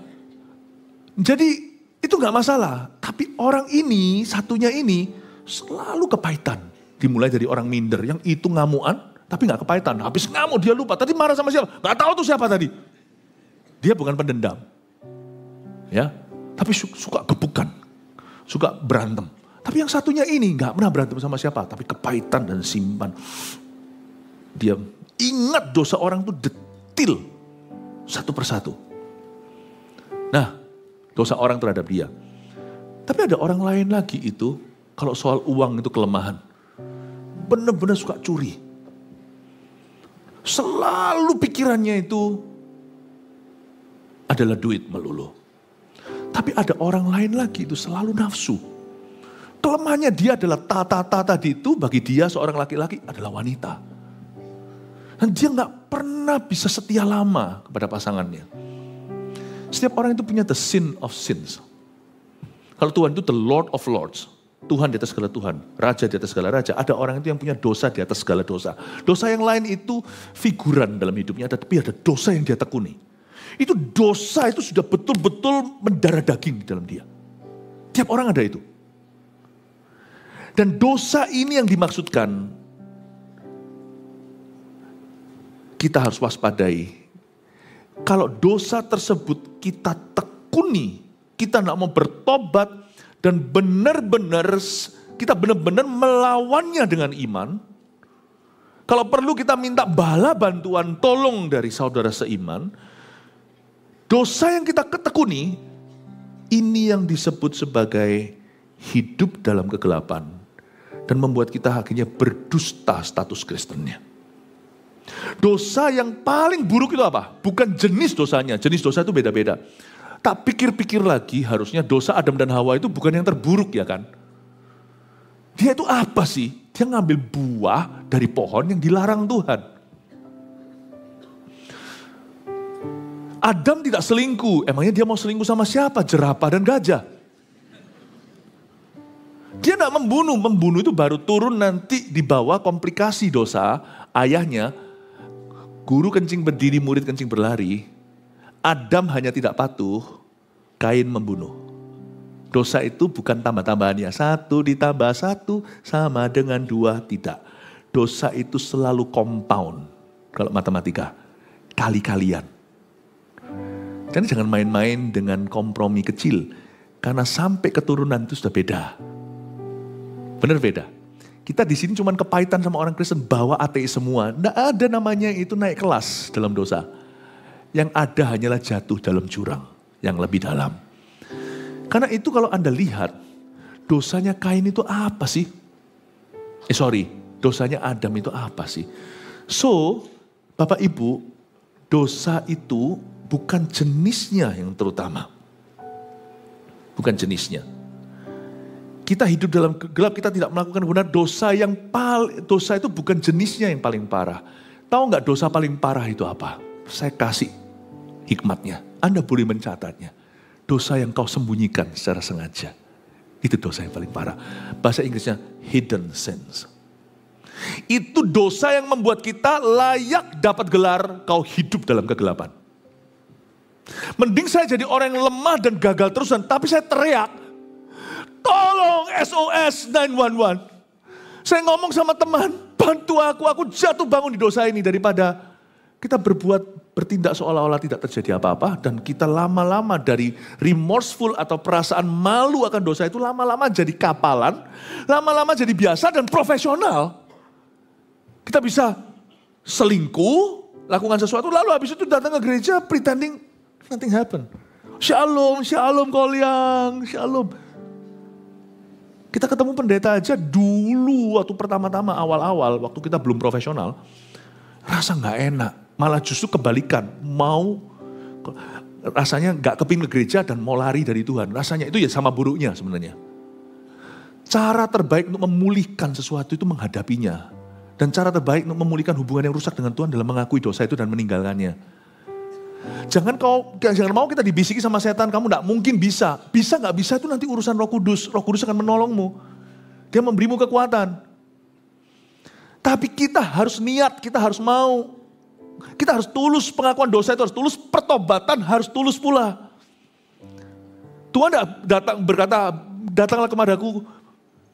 Jadi itu gak masalah. Tapi orang ini, satunya ini selalu kepahitan. Dimulai dari orang minder yang itu ngamuan tapi gak kepahitan. Habis ngamuk dia lupa, tadi marah sama siapa? Gak tahu tuh siapa tadi. Dia bukan pendendam. Ya, tapi suka gebukan, suka berantem. Tapi yang satunya ini gak pernah berantem sama siapa, tapi kepahitan dan simpan. Dia ingat dosa orang itu detil, satu persatu. Nah, dosa orang terhadap dia. Tapi ada orang lain lagi itu, kalau soal uang itu kelemahan. Benar-benar suka curi. Selalu pikirannya itu adalah duit melulu. Tapi ada orang lain lagi itu selalu nafsu. Kelemahannya dia adalah tata-tata itu bagi dia seorang laki-laki adalah wanita. Dan dia gak pernah bisa setia lama kepada pasangannya. Setiap orang itu punya the sin of sins. Kalau Tuhan itu the Lord of Lords. Tuhan di atas segala Tuhan. Raja di atas segala raja. Ada orang itu yang punya dosa di atas segala dosa. Dosa yang lain itu figuran dalam hidupnya. Tapi ada dosa yang dia tekuni. Itu dosa itu sudah betul-betul mendarah daging di dalam dia. Tiap orang ada itu. Dan dosa ini yang dimaksudkan, kita harus waspadai. Kalau dosa tersebut kita tekuni, kita tidak mau bertobat, dan kita benar-benar melawannya dengan iman. Kalau perlu kita minta bala bantuan tolong dari saudara seiman. Dosa yang kita tekuni, ini yang disebut sebagai hidup dalam kegelapan. Dan membuat kita akhirnya berdusta status Kristennya. Dosa yang paling buruk itu apa? Bukan jenis dosanya, jenis dosa itu beda-beda. Tak pikir-pikir lagi, harusnya dosa Adam dan Hawa itu bukan yang terburuk ya kan? Dia itu apa sih? Dia ngambil buah dari pohon yang dilarang Tuhan. Adam tidak selingkuh, emangnya dia mau selingkuh sama siapa? Jerapah dan gajah. Dia tidak membunuh itu baru turun nanti di bawah komplikasi dosa ayahnya. Guru kencing berdiri, murid kencing berlari. Adam hanya tidak patuh, Kain membunuh. Dosa itu bukan tambah-tambahannya. 1 ditambah 1 sama dengan 2, tidak. Dosa itu selalu compound. Kalau matematika, kali-kalian. Jadi jangan main-main dengan kompromi kecil. Karena sampai keturunan itu sudah beda. Benar beda. Kita di sini cuma kepahitan sama orang Kristen, bawa ateis semua. Tidak ada namanya itu naik kelas dalam dosa. Yang ada hanyalah jatuh dalam jurang yang lebih dalam. Karena itu kalau Anda lihat, dosanya Kain itu apa sih? Dosanya Adam itu apa sih? So, Bapak Ibu, dosa itu bukan jenisnya yang terutama. Bukan jenisnya. Kita hidup dalam gelap, kita tidak melakukan benar. Dosa itu bukan jenisnya yang paling parah. Tahu nggak dosa paling parah itu apa? Saya kasih hikmatnya. Anda boleh mencatatnya. Dosa yang kau sembunyikan secara sengaja. Itu dosa yang paling parah. Bahasa Inggrisnya hidden sins. Itu dosa yang membuat kita layak dapat gelar kau hidup dalam kegelapan. Mending saya jadi orang yang lemah dan gagal terusan, tapi saya teriak, tolong SOS 911. Saya ngomong sama teman, bantu aku jatuh bangun di dosa ini, daripada kita bertindak seolah-olah tidak terjadi apa-apa, dan kita lama-lama dari remorseful atau perasaan malu akan dosa itu lama-lama jadi kapalan, lama-lama jadi biasa dan profesional. Kita bisa selingkuh, lakukan sesuatu, lalu habis itu datang ke gereja pretending nothing happen. Shalom, shalom koliang, shalom. Kita ketemu pendeta aja dulu waktu pertama-tama awal-awal, waktu kita belum profesional, rasa gak enak. Malah justru kebalikan, rasanya gak kepingin ke gereja dan mau lari dari Tuhan. Rasanya itu ya sama buruknya sebenarnya. Cara terbaik untuk memulihkan sesuatu itu menghadapinya. Dan cara terbaik untuk memulihkan hubungan yang rusak dengan Tuhan adalah mengakui dosa itu dan meninggalkannya. Jangan mau kita dibisiki sama setan, kamu gak mungkin bisa. Bisa gak bisa itu nanti urusan Roh Kudus. Roh Kudus akan menolongmu. Dia memberimu kekuatan. Tapi kita harus niat, kita harus mau. Kita harus tulus, pengakuan dosa itu harus tulus, pertobatan harus tulus pula. Tuhan berkata, datanglah kepadaku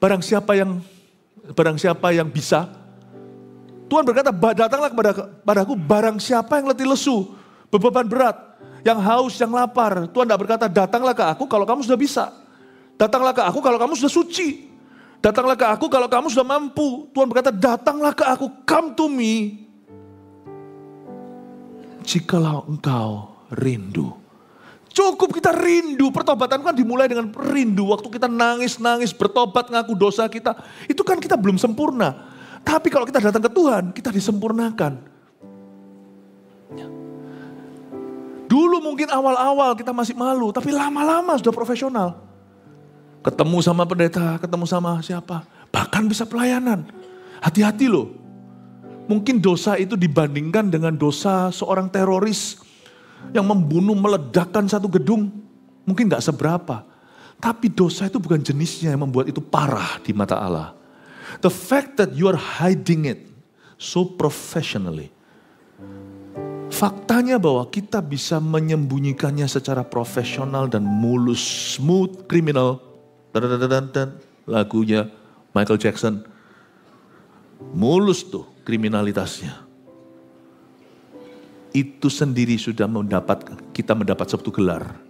barang siapa yang bisa. Tuhan berkata, datanglah kepadaku barang siapa yang letih lesu, beban berat, yang haus, yang lapar. Tuhan tidak berkata, datanglah ke aku kalau kamu sudah bisa. Datanglah ke aku kalau kamu sudah suci. Datanglah ke aku kalau kamu sudah mampu. Tuhan berkata, datanglah ke aku, come to me. Jikalau engkau rindu. Cukup kita rindu, pertobatan kan dimulai dengan rindu. Waktu kita nangis-nangis, bertobat, ngaku dosa kita. Itu kan kita belum sempurna. Tapi kalau kita datang ke Tuhan, kita disempurnakan. Dulu mungkin awal-awal kita masih malu, tapi lama-lama sudah profesional. Ketemu sama pendeta, ketemu sama siapa. Bahkan bisa pelayanan. Hati-hati loh. Mungkin dosa itu dibandingkan dengan dosa seorang teroris yang membunuh, meledakkan satu gedung. Mungkin gak seberapa. Tapi dosa itu bukan jenisnya yang membuat itu parah di mata Allah. The fact that you are hiding it so professionally. Faktanya bahwa kita bisa menyembunyikannya secara profesional dan mulus, smooth, criminal. Lagunya Michael Jackson. Mulus tuh kriminalitasnya. Itu sendiri sudah kita mendapat satu gelar.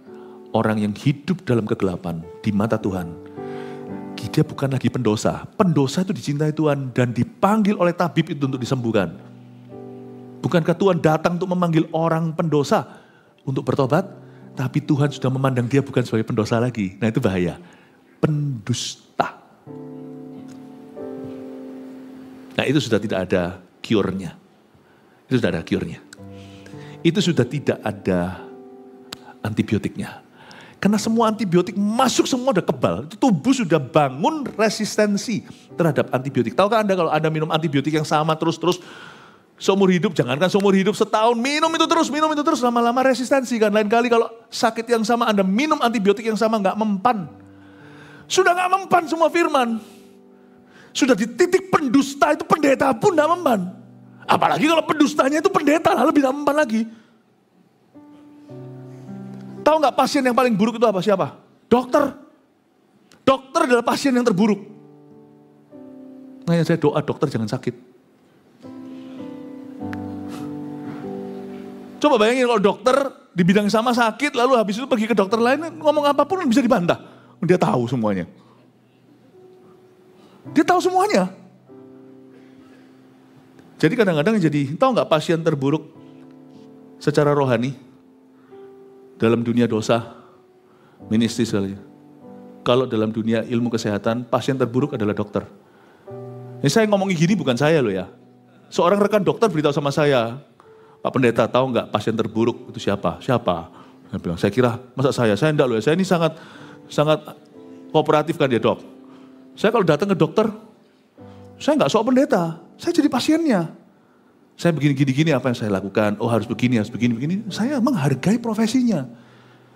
Orang yang hidup dalam kegelapan di mata Tuhan. Dia bukan lagi pendosa. Pendosa itu dicintai Tuhan dan dipanggil oleh tabib itu untuk disembuhkan. Bukankah Tuhan datang untuk memanggil orang pendosa untuk bertobat? Tapi Tuhan sudah memandang dia bukan sebagai pendosa lagi. Nah itu bahaya. Pendusta. Nah itu sudah tidak ada cure-nya. Itu sudah ada cure-nya. Itu sudah tidak ada antibiotiknya. Karena semua antibiotik masuk semua udah kebal. Itu tubuh sudah bangun resistensi terhadap antibiotik. Tahukah Anda kalau Anda minum antibiotik yang sama terus-terus seumur hidup, jangankan seumur hidup, setahun minum itu terus, lama-lama resistensi kan. Lain kali kalau sakit yang sama Anda minum antibiotik yang sama gak mempan. Sudah gak mempan semua firman. Sudah di titik pendusta itu pendeta pun gak mempan. Apalagi kalau pendustanya itu pendeta, lebih gak mempan lagi. Tahu gak pasien yang paling buruk itu apa? Siapa? Dokter. Dokter adalah pasien yang terburuk. Makanya saya doa dokter jangan sakit. Coba bayangin kalau dokter di bidang sama sakit, lalu habis itu pergi ke dokter lain, ngomong apapun bisa dibantah. Dia tahu semuanya. Dia tahu semuanya. Jadi kadang-kadang tahu gak pasien terburuk secara rohani? Dalam dunia dosa, ministry sekali. Kalau dalam dunia ilmu kesehatan, pasien terburuk adalah dokter. Ini saya ngomongin gini bukan saya loh ya. Seorang rekan dokter beritahu sama saya, Pak Pendeta tahu nggak pasien terburuk itu siapa? Siapa? Saya bilang, saya kira masa saya enggak loh ya. Saya ini sangat kooperatif kan dia dok. Saya kalau datang ke dokter, saya nggak sok pendeta, saya jadi pasiennya. Saya begini apa yang saya lakukan, oh harus begini. Saya menghargai profesinya.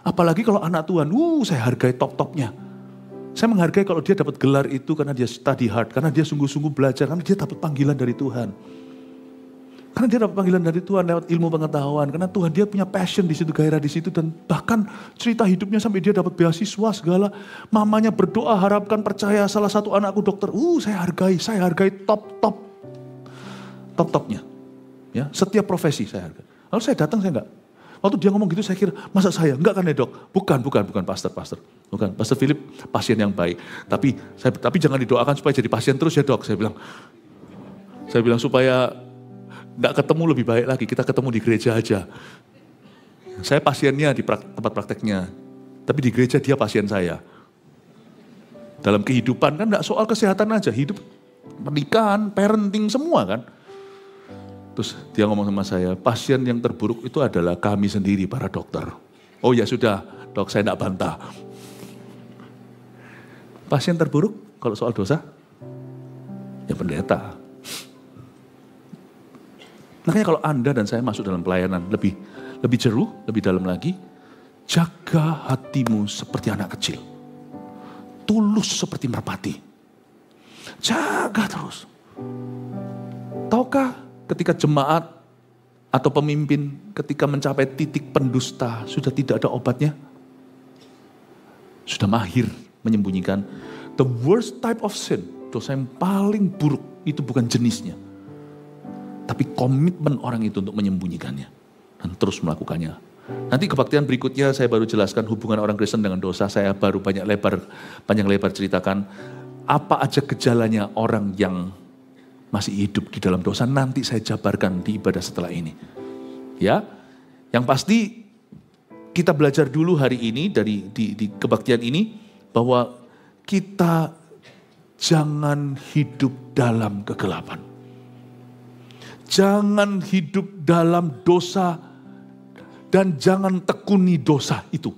Apalagi kalau anak Tuhan, saya hargai top-topnya. Saya menghargai kalau dia dapat gelar itu karena dia study hard, karena dia sungguh-sungguh belajar, karena dia dapat panggilan dari Tuhan. Karena dia dapat panggilan dari Tuhan lewat ilmu pengetahuan, karena Tuhan dia punya passion di situ, gairah di situ, dan bahkan cerita hidupnya sampai dia dapat beasiswa segala. Mamanya berdoa, harapkan, percaya salah satu anakku dokter. Saya hargai top-topnya. Ya, setiap profesi saya hargai. Lalu saya datang, saya enggak. Waktu dia ngomong gitu saya kira, masa saya? Enggak kan ya dok? Bukan pastor. Bukan, Pastor Philip pasien yang baik. Tapi jangan didoakan supaya jadi pasien terus ya dok. Saya bilang supaya enggak ketemu lebih baik lagi, kita ketemu di gereja aja. Saya pasiennya di tempat prakteknya. Tapi di gereja dia pasien saya. Dalam kehidupan kan enggak soal kesehatan aja, hidup, pernikahan, parenting semua kan. Terus dia ngomong sama saya, pasien yang terburuk itu adalah kami sendiri para dokter. Oh ya sudah dok, saya tidak bantah. Pasien terburuk kalau soal dosa, ya pendeta. Makanya kalau Anda dan saya masuk dalam pelayanan, Lebih jeru, lebih dalam lagi. Jaga hatimu seperti anak kecil. Tulus seperti merpati. Jaga terus. Tahukah ketika jemaat atau pemimpin ketika mencapai titik pendusta sudah tidak ada obatnya? Sudah mahir menyembunyikan. The worst type of sin, dosa yang paling buruk itu bukan jenisnya. Tapi komitmen orang itu untuk menyembunyikannya. Dan terus melakukannya. Nanti kebaktian berikutnya saya baru jelaskan hubungan orang Kristen dengan dosa. Saya baru panjang lebar ceritakan apa aja gejalanya orang yang masih hidup di dalam dosa. Nanti saya jabarkan di ibadah setelah ini. Ya, yang pasti kita belajar dulu hari ini di kebaktian ini bahwa kita jangan hidup dalam kegelapan. Jangan hidup dalam dosa dan jangan tekuni dosa itu.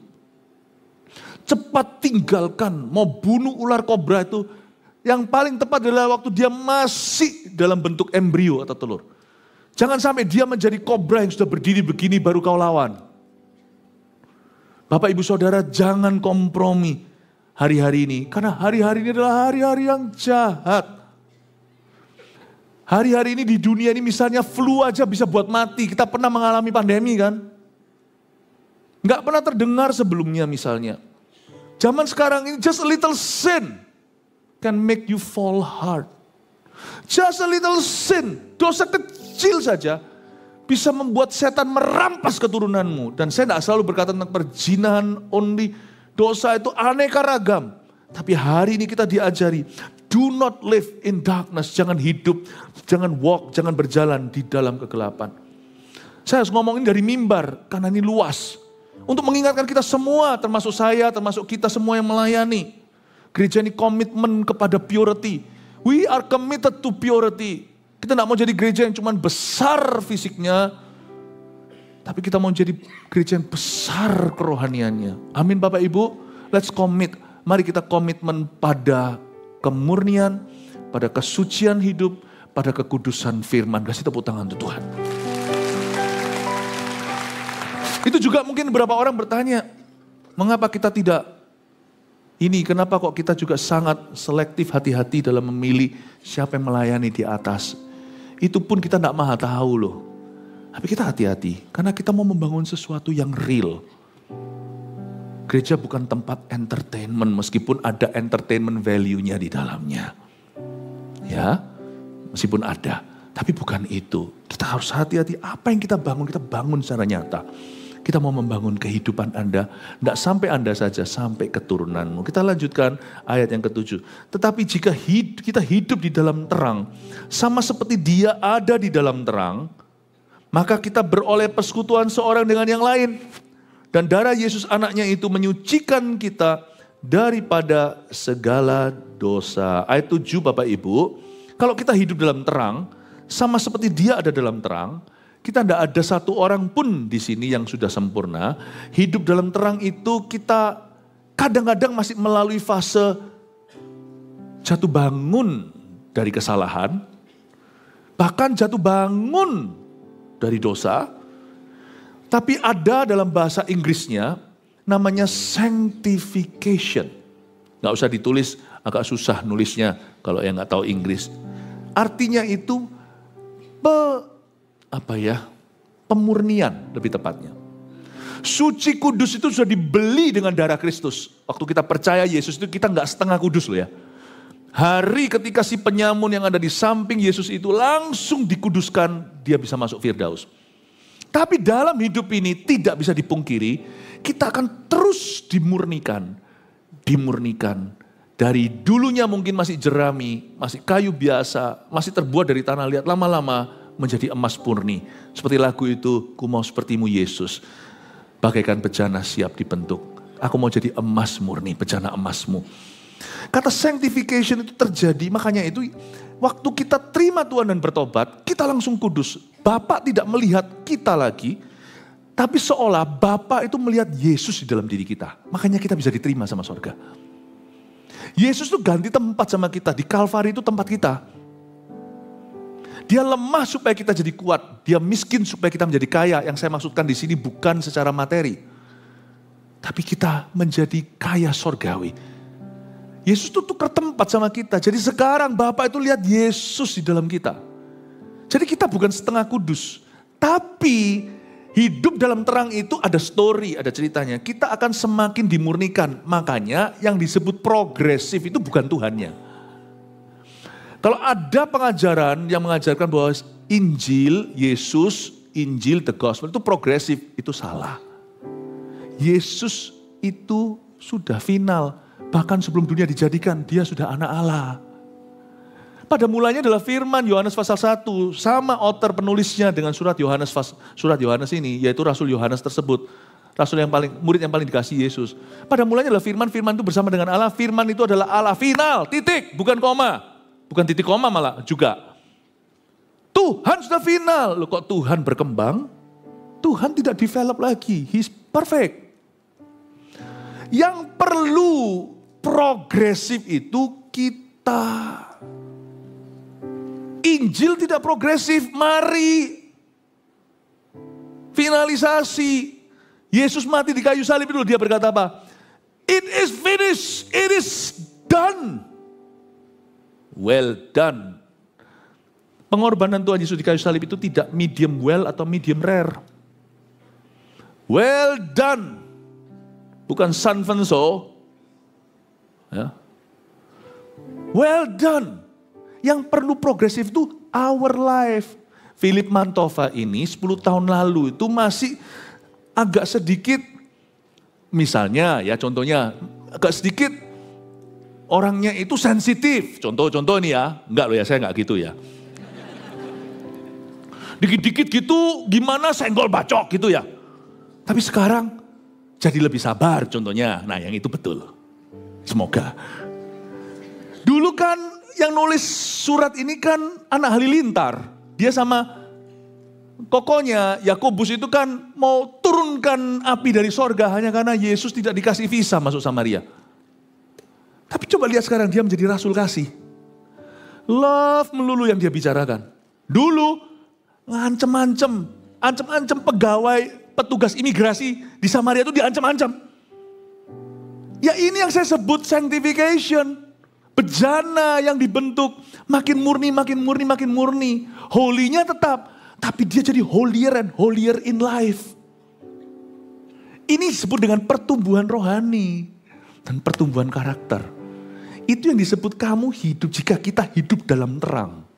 Cepat tinggalkan, mau bunuh ular kobra itu, yang paling tepat adalah waktu dia masih dalam bentuk embrio atau telur. Jangan sampai dia menjadi kobra yang sudah berdiri begini baru kau lawan. Bapak ibu saudara jangan kompromi hari-hari ini. Karena hari-hari ini adalah hari-hari yang jahat. Hari-hari ini di dunia ini misalnya flu aja bisa buat mati. Kita pernah mengalami pandemi kan? Nggak pernah terdengar sebelumnya misalnya. Zaman sekarang ini just a little sin can make you fall hard. Just a little sin, dosa kecil saja bisa membuat setan merampas keturunanmu. Dan saya tidak selalu berkata tentang perzinahan only. Dosa itu aneka ragam. Tapi hari ini kita diajari, do not live in darkness. Jangan hidup, jangan walk, jangan berjalan di dalam kegelapan. Saya harus ngomongin dari mimbar, karena ini luas. Untuk mengingatkan kita semua, termasuk saya, termasuk kita semua yang melayani. Gereja ini komitmen kepada purity. We are committed to purity. Kita tidak mau jadi gereja yang cuma besar fisiknya, tapi kita mau jadi gereja yang besar kerohaniannya. Amin Bapak Ibu, let's commit. Mari kita komitmen pada kemurnian, pada kesucian hidup, pada kekudusan firman. Kasih tepuk tangan untuk Tuhan. Itu juga mungkin beberapa orang bertanya, mengapa kita tidak ini, kenapa kok kita juga sangat selektif hati-hati dalam memilih siapa yang melayani di atas. Itu pun kita tidak maha tahu loh. Tapi kita hati-hati, karena kita mau membangun sesuatu yang real. Gereja bukan tempat entertainment, meskipun ada entertainment value-nya di dalamnya. Ya, meskipun ada. Tapi bukan itu. Kita harus hati-hati, apa yang kita bangun secara nyata. Kita mau membangun kehidupan Anda, tidak sampai Anda saja, sampai keturunanmu. Kita lanjutkan ayat yang ke-7. Tetapi jika kita hidup di dalam terang, sama seperti Dia ada di dalam terang, maka kita beroleh persekutuan seorang dengan yang lain. Dan darah Yesus anaknya itu menyucikan kita daripada segala dosa. Ayat 7 Bapak Ibu, kalau kita hidup dalam terang, sama seperti Dia ada dalam terang, kita tidak ada satu orang pun di sini yang sudah sempurna. Hidup dalam terang itu kita kadang-kadang masih melalui fase jatuh bangun dari kesalahan, bahkan jatuh bangun dari dosa. Tapi ada dalam bahasa Inggrisnya namanya sanctification. Nggak usah ditulis, agak susah nulisnya kalau yang nggak tahu Inggris. Artinya itu pemurnian lebih tepatnya. Suci kudus itu sudah dibeli dengan darah Kristus. Waktu kita percaya Yesus itu kita nggak setengah kudus loh ya. Hari ketika si penyamun yang ada di samping Yesus itu langsung dikuduskan, dia bisa masuk Firdaus. Tapi dalam hidup ini tidak bisa dipungkiri, kita akan terus dimurnikan. Dimurnikan. Dari dulunya mungkin masih jerami, masih kayu biasa, masih terbuat dari tanah liat, lama-lama menjadi emas murni. Seperti lagu itu, ku mau sepertimu Yesus. Bagaikan bejana siap dibentuk. Aku mau jadi emas murni, bejana emasmu. Kata sanctification itu terjadi, makanya itu waktu kita terima Tuhan dan bertobat, kita langsung kudus. Bapa tidak melihat kita lagi, tapi seolah Bapa itu melihat Yesus di dalam diri kita. Makanya kita bisa diterima sama surga. Yesus itu ganti tempat sama kita, di Kalvari itu tempat kita. Dia lemah supaya kita jadi kuat. Dia miskin supaya kita menjadi kaya. Yang saya maksudkan di sini bukan secara materi. Tapi kita menjadi kaya sorgawi. Yesus itu tukar tempat sama kita. Jadi sekarang Bapa itu lihat Yesus di dalam kita. Jadi kita bukan setengah kudus. Tapi hidup dalam terang itu ada story, ada ceritanya. Kita akan semakin dimurnikan. Makanya yang disebut progresif itu bukan Tuhannya. Kalau ada pengajaran yang mengajarkan bahwa Injil, Yesus, Injil, the gospel itu progresif, itu salah. Yesus itu sudah final. Bahkan sebelum dunia dijadikan, dia sudah anak Allah. Pada mulanya adalah firman, Yohanes pasal 1. Sama author penulisnya dengan surat Yohanes ini, yaitu Rasul Yohanes tersebut. Rasul yang paling, murid yang paling dikasih Yesus. Pada mulanya adalah firman, firman itu bersama dengan Allah. Firman itu adalah Allah, final, titik, bukan koma. Bukan titik koma malah juga. Tuhan sudah final. Loh kok Tuhan berkembang? Tuhan tidak develop lagi, He's perfect. Yang perlu progresif itu kita. Injil tidak progresif, mari finalisasi. Yesus mati di kayu salib itu dia berkata apa? It is finished, it is done. Well done. Pengorbanan Tuhan Yesus di kayu salib itu tidak medium well atau medium rare. Well done. Bukan sanvenso. Ya. Well done. Yang perlu progresif itu our life. Philip Mantova ini 10 tahun lalu itu masih agak sedikit, misalnya ya contohnya, agak sedikit orangnya itu sensitif. Contoh ini ya, enggak loh ya, saya enggak gitu ya. Dikit-dikit gitu gimana senggol bacok gitu ya. Tapi sekarang jadi lebih sabar contohnya. Nah yang itu betul. Semoga. Dulu kan yang nulis surat ini kan anak halilintar. Dia sama kokonya Yakobus itu kan mau turunkan api dari sorga hanya karena Yesus tidak dikasih visa masuk Samaria. Tapi coba lihat sekarang dia menjadi rasul kasih. Love melulu yang dia bicarakan. Dulu ngancem-ancem pegawai petugas imigrasi di Samaria itu diancam-ancam. Ya ini yang saya sebut sanctification. Bejana yang dibentuk makin murni. Holy-nya tetap, tapi dia jadi holier and holier in life. Ini disebut dengan pertumbuhan rohani dan pertumbuhan karakter. Itu yang disebut kamu hidup jika kita hidup dalam terang.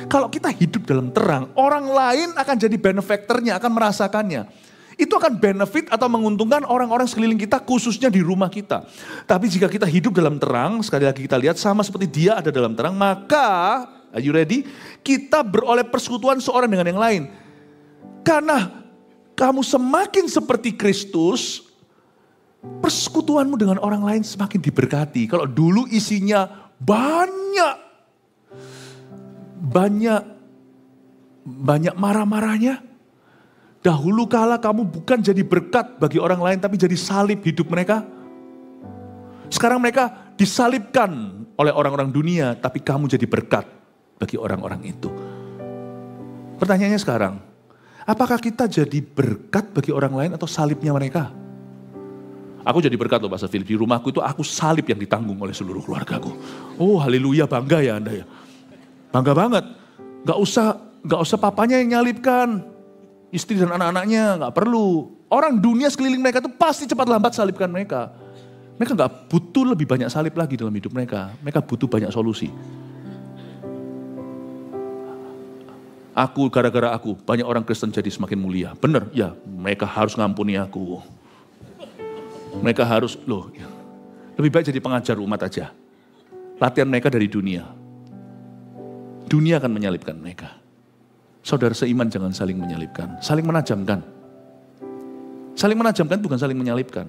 Kalau kita hidup dalam terang, orang lain akan jadi benefactornya, akan merasakannya. Itu akan benefit atau menguntungkan orang-orang sekeliling kita, khususnya di rumah kita. Tapi jika kita hidup dalam terang, sekali lagi kita lihat sama seperti dia ada dalam terang, maka, are you ready? Kita beroleh persekutuan seorang dengan yang lain. Karena kamu semakin seperti Kristus, persekutuanmu dengan orang lain semakin diberkati. Kalau dulu isinya banyak marah-marahnya. Dahulu kala kamu bukan jadi berkat bagi orang lain tapi jadi salib hidup mereka. Sekarang mereka disalibkan oleh orang-orang dunia tapi kamu jadi berkat bagi orang-orang itu. Pertanyaannya sekarang, apakah kita jadi berkat bagi orang lain atau salibnya mereka? Aku jadi berkat loh Pastor Philip, di rumahku itu aku salib yang ditanggung oleh seluruh keluargaku. Oh haleluya, bangga ya Anda ya. Bangga banget. Gak usah papanya yang nyalibkan. Istri dan anak-anaknya gak perlu. Orang dunia sekeliling mereka itu pasti cepat lambat salibkan mereka. Mereka gak butuh lebih banyak salib lagi dalam hidup mereka. Mereka butuh banyak solusi. Gara-gara aku, banyak orang Kristen jadi semakin mulia. Benar, ya mereka harus ngampuni aku. Mereka harus, lebih baik jadi pengajar umat aja. Latihan mereka dari dunia. Dunia akan menyalibkan mereka. Saudara seiman jangan saling menyalibkan, saling menajamkan. Saling menajamkan bukan saling menyalibkan.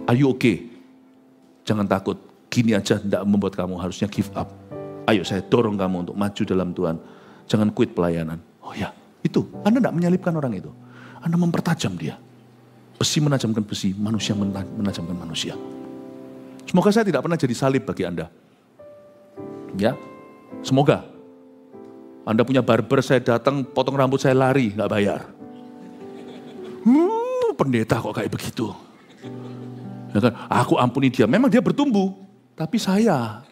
Are you okay? Jangan takut, gini aja tidak membuat kamu harusnya give up. Ayo saya dorong kamu untuk maju dalam Tuhan. Jangan quit pelayanan. Oh ya, itu. Anda tidak menyalibkan orang itu. Anda mempertajam dia. Besi menajamkan besi, manusia menajamkan manusia. Semoga saya tidak pernah jadi salib bagi Anda. Ya, semoga. Anda punya barber, saya datang potong rambut saya lari, nggak bayar. Pendeta kok kayak begitu. Ya kan? Aku ampuni dia, memang dia bertumbuh, tapi saya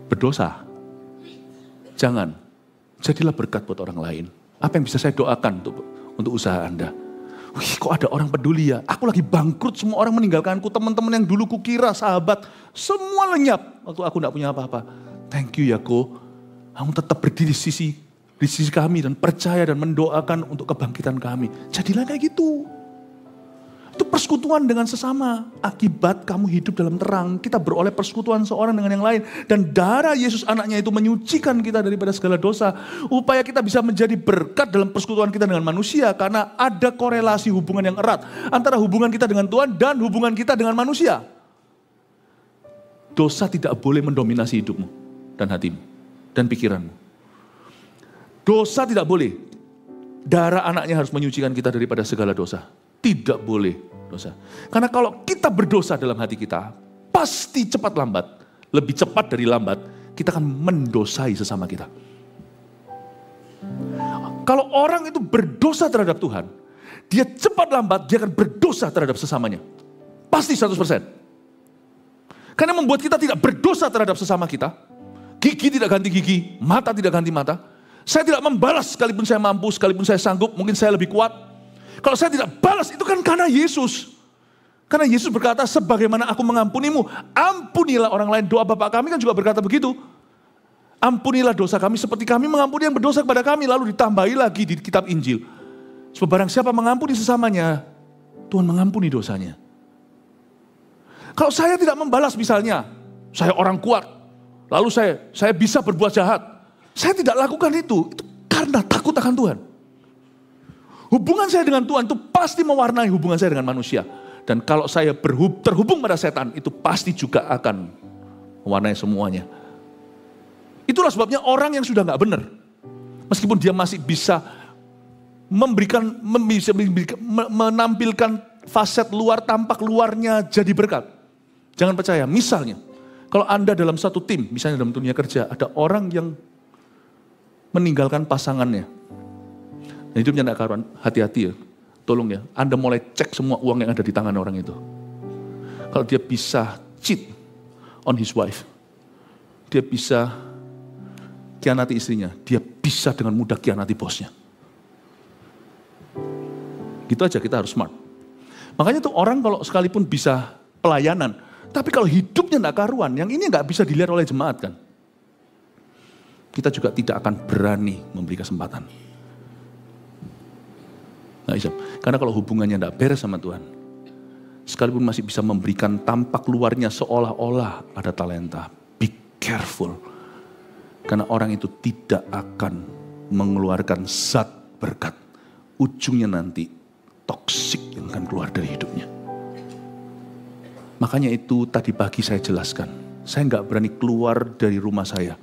berdosa. Jangan, jadilah berkat buat orang lain. Apa yang bisa saya doakan untuk usaha Anda? Wih, kok ada orang peduli ya? Aku lagi bangkrut, semua orang meninggalkanku. Teman-teman yang dulu kukira sahabat, semua lenyap waktu aku gak punya apa-apa. Thank you ya Ko. Kamu tetap berdiri di sisi kami dan percaya dan mendoakan untuk kebangkitan kami. Jadilah kayak gitu. Itu persekutuan dengan sesama. Akibat kamu hidup dalam terang, kita beroleh persekutuan seorang dengan yang lain. Dan darah Yesus anaknya itu menyucikan kita daripada segala dosa. Upaya kita bisa menjadi berkat dalam persekutuan kita dengan manusia. Karena ada korelasi hubungan yang erat antara hubungan kita dengan Tuhan dan hubungan kita dengan manusia. Dosa tidak boleh mendominasi hidupmu dan hatimu dan pikiranmu. Dosa tidak boleh. Darah anaknya harus menyucikan kita daripada segala dosa. Tidak boleh dosa. Karena kalau kita berdosa dalam hati kita, pasti cepat lambat, lebih cepat dari lambat, kita akan mendosai sesama kita. Kalau orang itu berdosa terhadap Tuhan, dia cepat lambat, dia akan berdosa terhadap sesamanya. Pasti 100%. Karena membuat kita tidak berdosa terhadap sesama kita. Gigi tidak ganti gigi, mata tidak ganti mata. Saya tidak membalas sekalipun saya mampu, sekalipun saya sanggup, mungkin saya lebih kuat. Kalau saya tidak balas, itu kan karena Yesus. Karena Yesus berkata, sebagaimana aku mengampunimu, ampunilah orang lain. Doa Bapa kami kan juga berkata begitu. Ampunilah dosa kami seperti kami mengampuni yang berdosa kepada kami. Lalu ditambahi lagi di kitab Injil. Sebab barang siapa mengampuni sesamanya, Tuhan mengampuni dosanya. Kalau saya tidak membalas misalnya, saya orang kuat, lalu saya bisa berbuat jahat. Saya tidak lakukan itu karena takut akan Tuhan. Hubungan saya dengan Tuhan itu pasti mewarnai hubungan saya dengan manusia. Dan kalau saya terhubung pada setan, itu pasti juga akan mewarnai semuanya. Itulah sebabnya orang yang sudah gak benar, meskipun dia masih bisa menampilkan faset luar, tampak luarnya jadi berkat. Jangan percaya, misalnya, kalau Anda dalam satu tim, misalnya dalam dunia kerja, ada orang yang meninggalkan pasangannya. Dan hidupnya tidak karuan, hati-hati ya, tolong ya, Anda mulai cek semua uang yang ada di tangan orang itu. Kalau dia bisa cheat on his wife, dia bisa khianati istrinya, dia bisa dengan mudah khianati bosnya. Gitu aja, kita harus smart. Makanya tuh orang kalau sekalipun bisa pelayanan, tapi kalau hidupnya tidak karuan, yang ini nggak bisa dilihat oleh jemaat kan. Kita juga tidak akan berani memberi kesempatan. Nggak bisa. Karena kalau hubungannya tidak beres sama Tuhan, sekalipun masih bisa memberikan tampak luarnya seolah-olah ada talenta, be careful. Karena orang itu tidak akan mengeluarkan zat berkat. Ujungnya nanti toksik yang akan keluar dari hidupnya. Makanya itu tadi pagi saya jelaskan. Saya nggak berani keluar dari rumah saya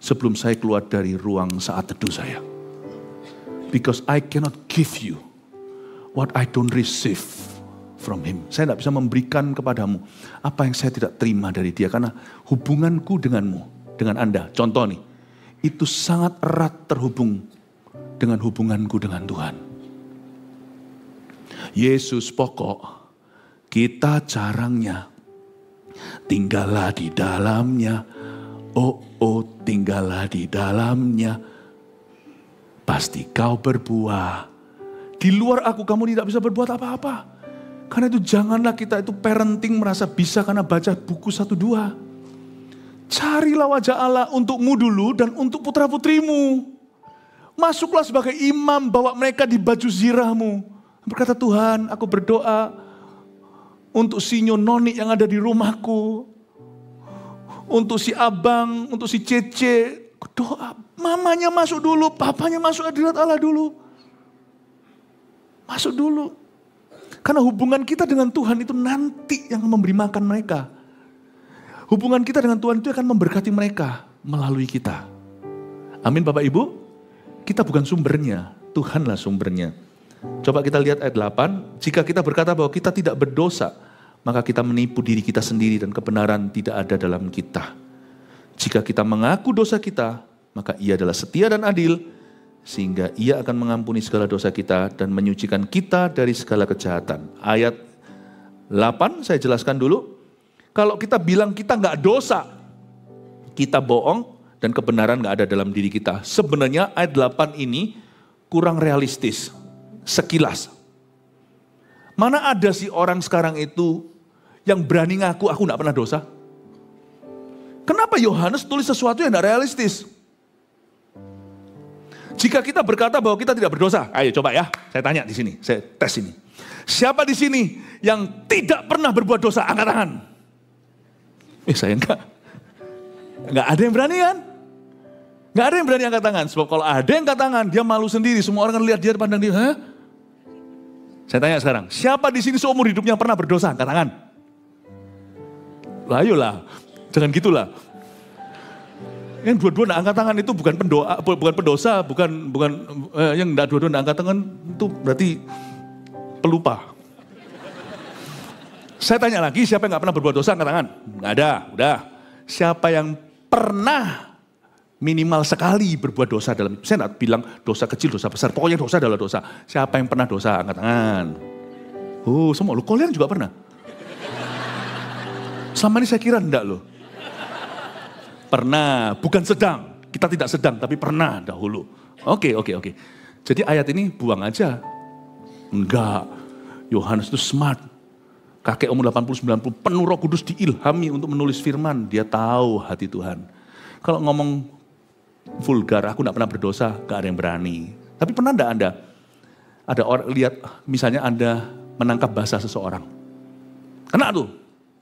sebelum saya keluar dari ruang saat teduh saya. Because I cannot give you what I don't receive from him. Saya tidak bisa memberikan kepadamu apa yang saya tidak terima dari dia. Karena hubunganku denganmu, dengan Anda, contoh nih, itu sangat erat terhubung dengan hubunganku dengan Tuhan. Yesus pokok, kita carangnya, tinggallah di dalamnya. Oh, tinggallah di dalamnya. Pasti kau berbuah. Di luar aku kamu tidak bisa berbuat apa-apa. Karena itu janganlah kita itu parenting merasa bisa karena baca buku 1-2. Carilah wajah Allah untukmu dulu dan untuk putra-putrimu. Masuklah sebagai imam, bawa mereka di baju zirahmu. Berkata, Tuhan, aku berdoa untuk si Noni yang ada di rumahku. Untuk si Abang, untuk si Cece. Doa, mamanya masuk dulu, papanya masuk hadirat Allah dulu. Masuk dulu. Karena hubungan kita dengan Tuhan itu nanti yang memberi makan mereka. Hubungan kita dengan Tuhan itu akan memberkati mereka melalui kita. Amin Bapak Ibu. Kita bukan sumbernya, Tuhanlah sumbernya. Coba kita lihat ayat 8. Jika kita berkata bahwa kita tidak berdosa, maka kita menipu diri kita sendiri dan kebenaran tidak ada dalam kita. Jika kita mengaku dosa kita, maka ia adalah setia dan adil, sehingga ia akan mengampuni segala dosa kita dan menyucikan kita dari segala kejahatan. Ayat 8 saya jelaskan dulu. Kalau kita bilang kita nggak dosa, kita bohong dan kebenaran nggak ada dalam diri kita. Sebenarnya ayat 8 ini kurang realistis, sekilas. Mana ada sih orang sekarang itu yang berani ngaku, aku nggak pernah dosa? Kenapa Yohanes tulis sesuatu yang nggak realistis? Jika kita berkata bahwa kita tidak berdosa, ayo coba ya, saya tanya di sini, saya tes ini. Siapa di sini yang tidak pernah berbuat dosa? Angkat tangan. Saya enggak ada yang berani kan? Enggak ada yang berani angkat tangan. Sebab kalau ada yang angkat tangan, dia malu sendiri. Semua orang lihat dia, pandang dia. Hah? Saya tanya sekarang, siapa di sini seumur hidupnya pernah berdosa? Angkat tangan. Lah ayolah, jangan gitulah. Yang dua-dua enggak angkat tangan itu bukan pendosa, bukan yang enggak dua-dua enggak angkat tangan itu berarti pelupa. Saya tanya lagi, siapa yang gak pernah berbuat dosa, angkat tangan. Gak ada, udah. Siapa yang pernah minimal sekali berbuat dosa dalam, saya gak bilang dosa kecil, dosa besar, pokoknya dosa adalah dosa. Siapa yang pernah dosa, angkat tangan. Oh, semua lo, kalian juga pernah. Selama ini saya kira enggak loh. Pernah, bukan sedang. Kita tidak sedang, tapi pernah dahulu. Oke. Jadi ayat ini buang aja. Enggak, Yohanes itu smart. Kakek umur 80-90 penuh Roh Kudus diilhami untuk menulis firman. Dia tahu hati Tuhan. Kalau ngomong vulgar, aku gak pernah berdosa, gak ada yang berani. Tapi pernah enggak Anda? Ada orang lihat, misalnya Anda menangkap basah seseorang. Kena tuh,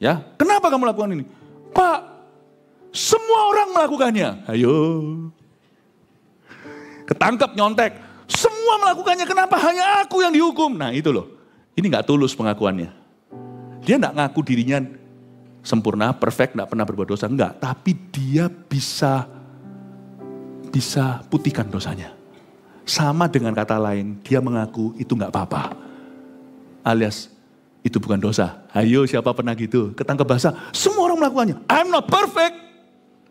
ya. Kenapa kamu lakukan ini? Pak, semua orang melakukannya. Ayo. Ketangkep, nyontek. Semua melakukannya, kenapa hanya aku yang dihukum? Nah itu loh, ini gak tulus pengakuannya. Dia enggak ngaku dirinya sempurna, perfect, enggak pernah berbuat dosa. Enggak, tapi dia bisa putihkan dosanya. Sama dengan kata lain, dia mengaku itu enggak apa-apa. Alias, itu bukan dosa. Ayo siapa pernah gitu, ketangkep basah. Semua orang melakukannya. I'm not perfect.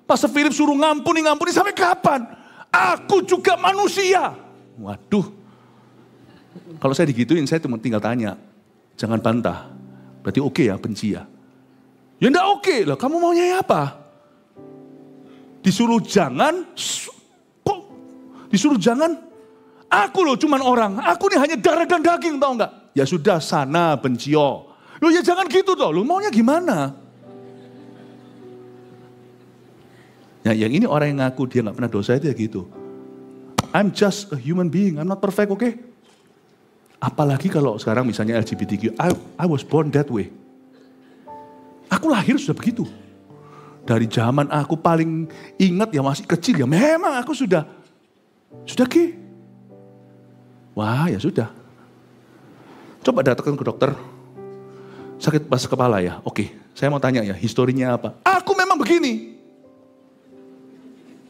Pastor Philip suruh ngampuni sampai kapan? Aku juga manusia. Waduh. Kalau saya digituin, saya tinggal tanya. Jangan bantah. Berarti oke ya, benci ya? Ya enggak oke lah, kamu maunya apa? Disuruh jangan, kok disuruh jangan? Aku loh cuman orang, aku nih hanya darah dan daging, tau enggak? Ya sudah, sana bencio. Loh ya jangan gitu toh, lo maunya gimana? Ya yang ini orang yang ngaku dia enggak pernah dosa itu ya gitu. I'm just a human being, I'm not perfect, oke? Apalagi kalau sekarang misalnya LGBTQ, I was born that way. Aku lahir sudah begitu. Dari zaman aku paling ingat ya masih kecil ya, memang aku sudah gay. Wah ya sudah. Coba datang ke dokter, sakit pas kepala ya, oke. Saya mau tanya ya, historinya apa? Aku memang begini.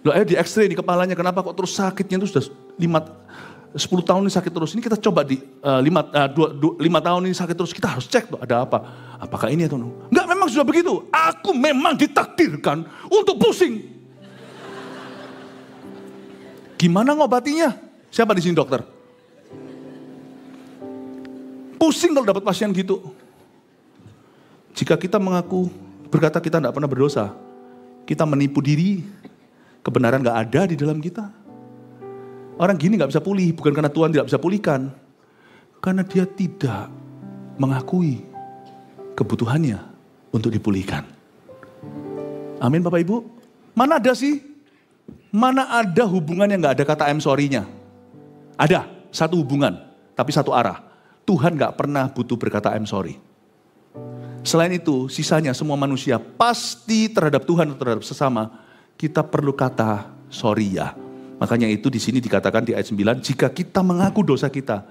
Loh di x-ray di kepalanya, kenapa kok terus sakitnya itu sudah 10 tahun ini sakit terus. Ini kita coba di 5 tahun ini sakit terus. Kita harus cek tuh ada apa. Apakah ini atau enggak, memang sudah begitu. Aku memang ditakdirkan untuk pusing. Gimana ngobatinya? Siapa di sini dokter? Pusing kalau dapat pasien gitu. Jika kita berkata kita tidak pernah berdosa, kita menipu diri, kebenaran gak ada di dalam kita. Orang gini gak bisa pulih, bukan karena Tuhan tidak bisa pulihkan. Karena dia tidak mengakui kebutuhannya untuk dipulihkan. Amin Bapak Ibu. Mana ada sih? Mana ada hubungan yang gak ada kata I'm sorry-nya? Ada, satu hubungan, tapi satu arah. Tuhan gak pernah butuh berkata I'm sorry. Selain itu, sisanya semua manusia pasti terhadap Tuhan atau terhadap sesama, kita perlu kata sorry ya. Makanya itu di sini dikatakan di ayat 9, jika kita mengaku dosa kita,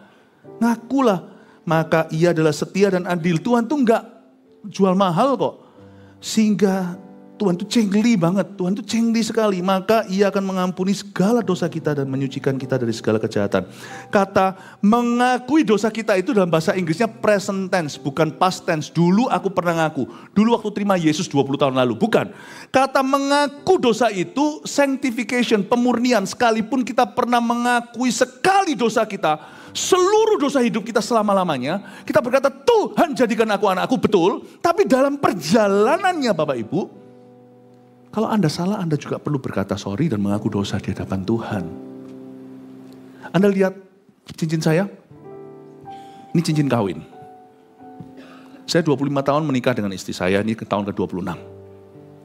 ngakulah, maka ia adalah setia dan adil. Tuhan tuh enggak jual mahal kok. Sehingga Tuhan itu cengli banget, Tuhan itu cengli sekali. Maka ia akan mengampuni segala dosa kita dan menyucikan kita dari segala kejahatan. Kata mengakui dosa kita itu dalam bahasa Inggrisnya present tense, bukan past tense. Dulu aku pernah ngaku, dulu waktu terima Yesus 20 tahun lalu, bukan. Kata mengaku dosa itu sanctification, pemurnian. Sekalipun kita pernah mengakui sekali dosa kita, seluruh dosa hidup kita selama-lamanya, kita berkata Tuhan jadikan aku anakku, betul. Tapi dalam perjalanannya Bapak Ibu, kalau Anda salah, Anda juga perlu berkata sorry dan mengaku dosa di hadapan Tuhan. Anda lihat cincin saya? Ini cincin kawin. Saya 25 tahun menikah dengan istri saya, ini ke tahun ke-26.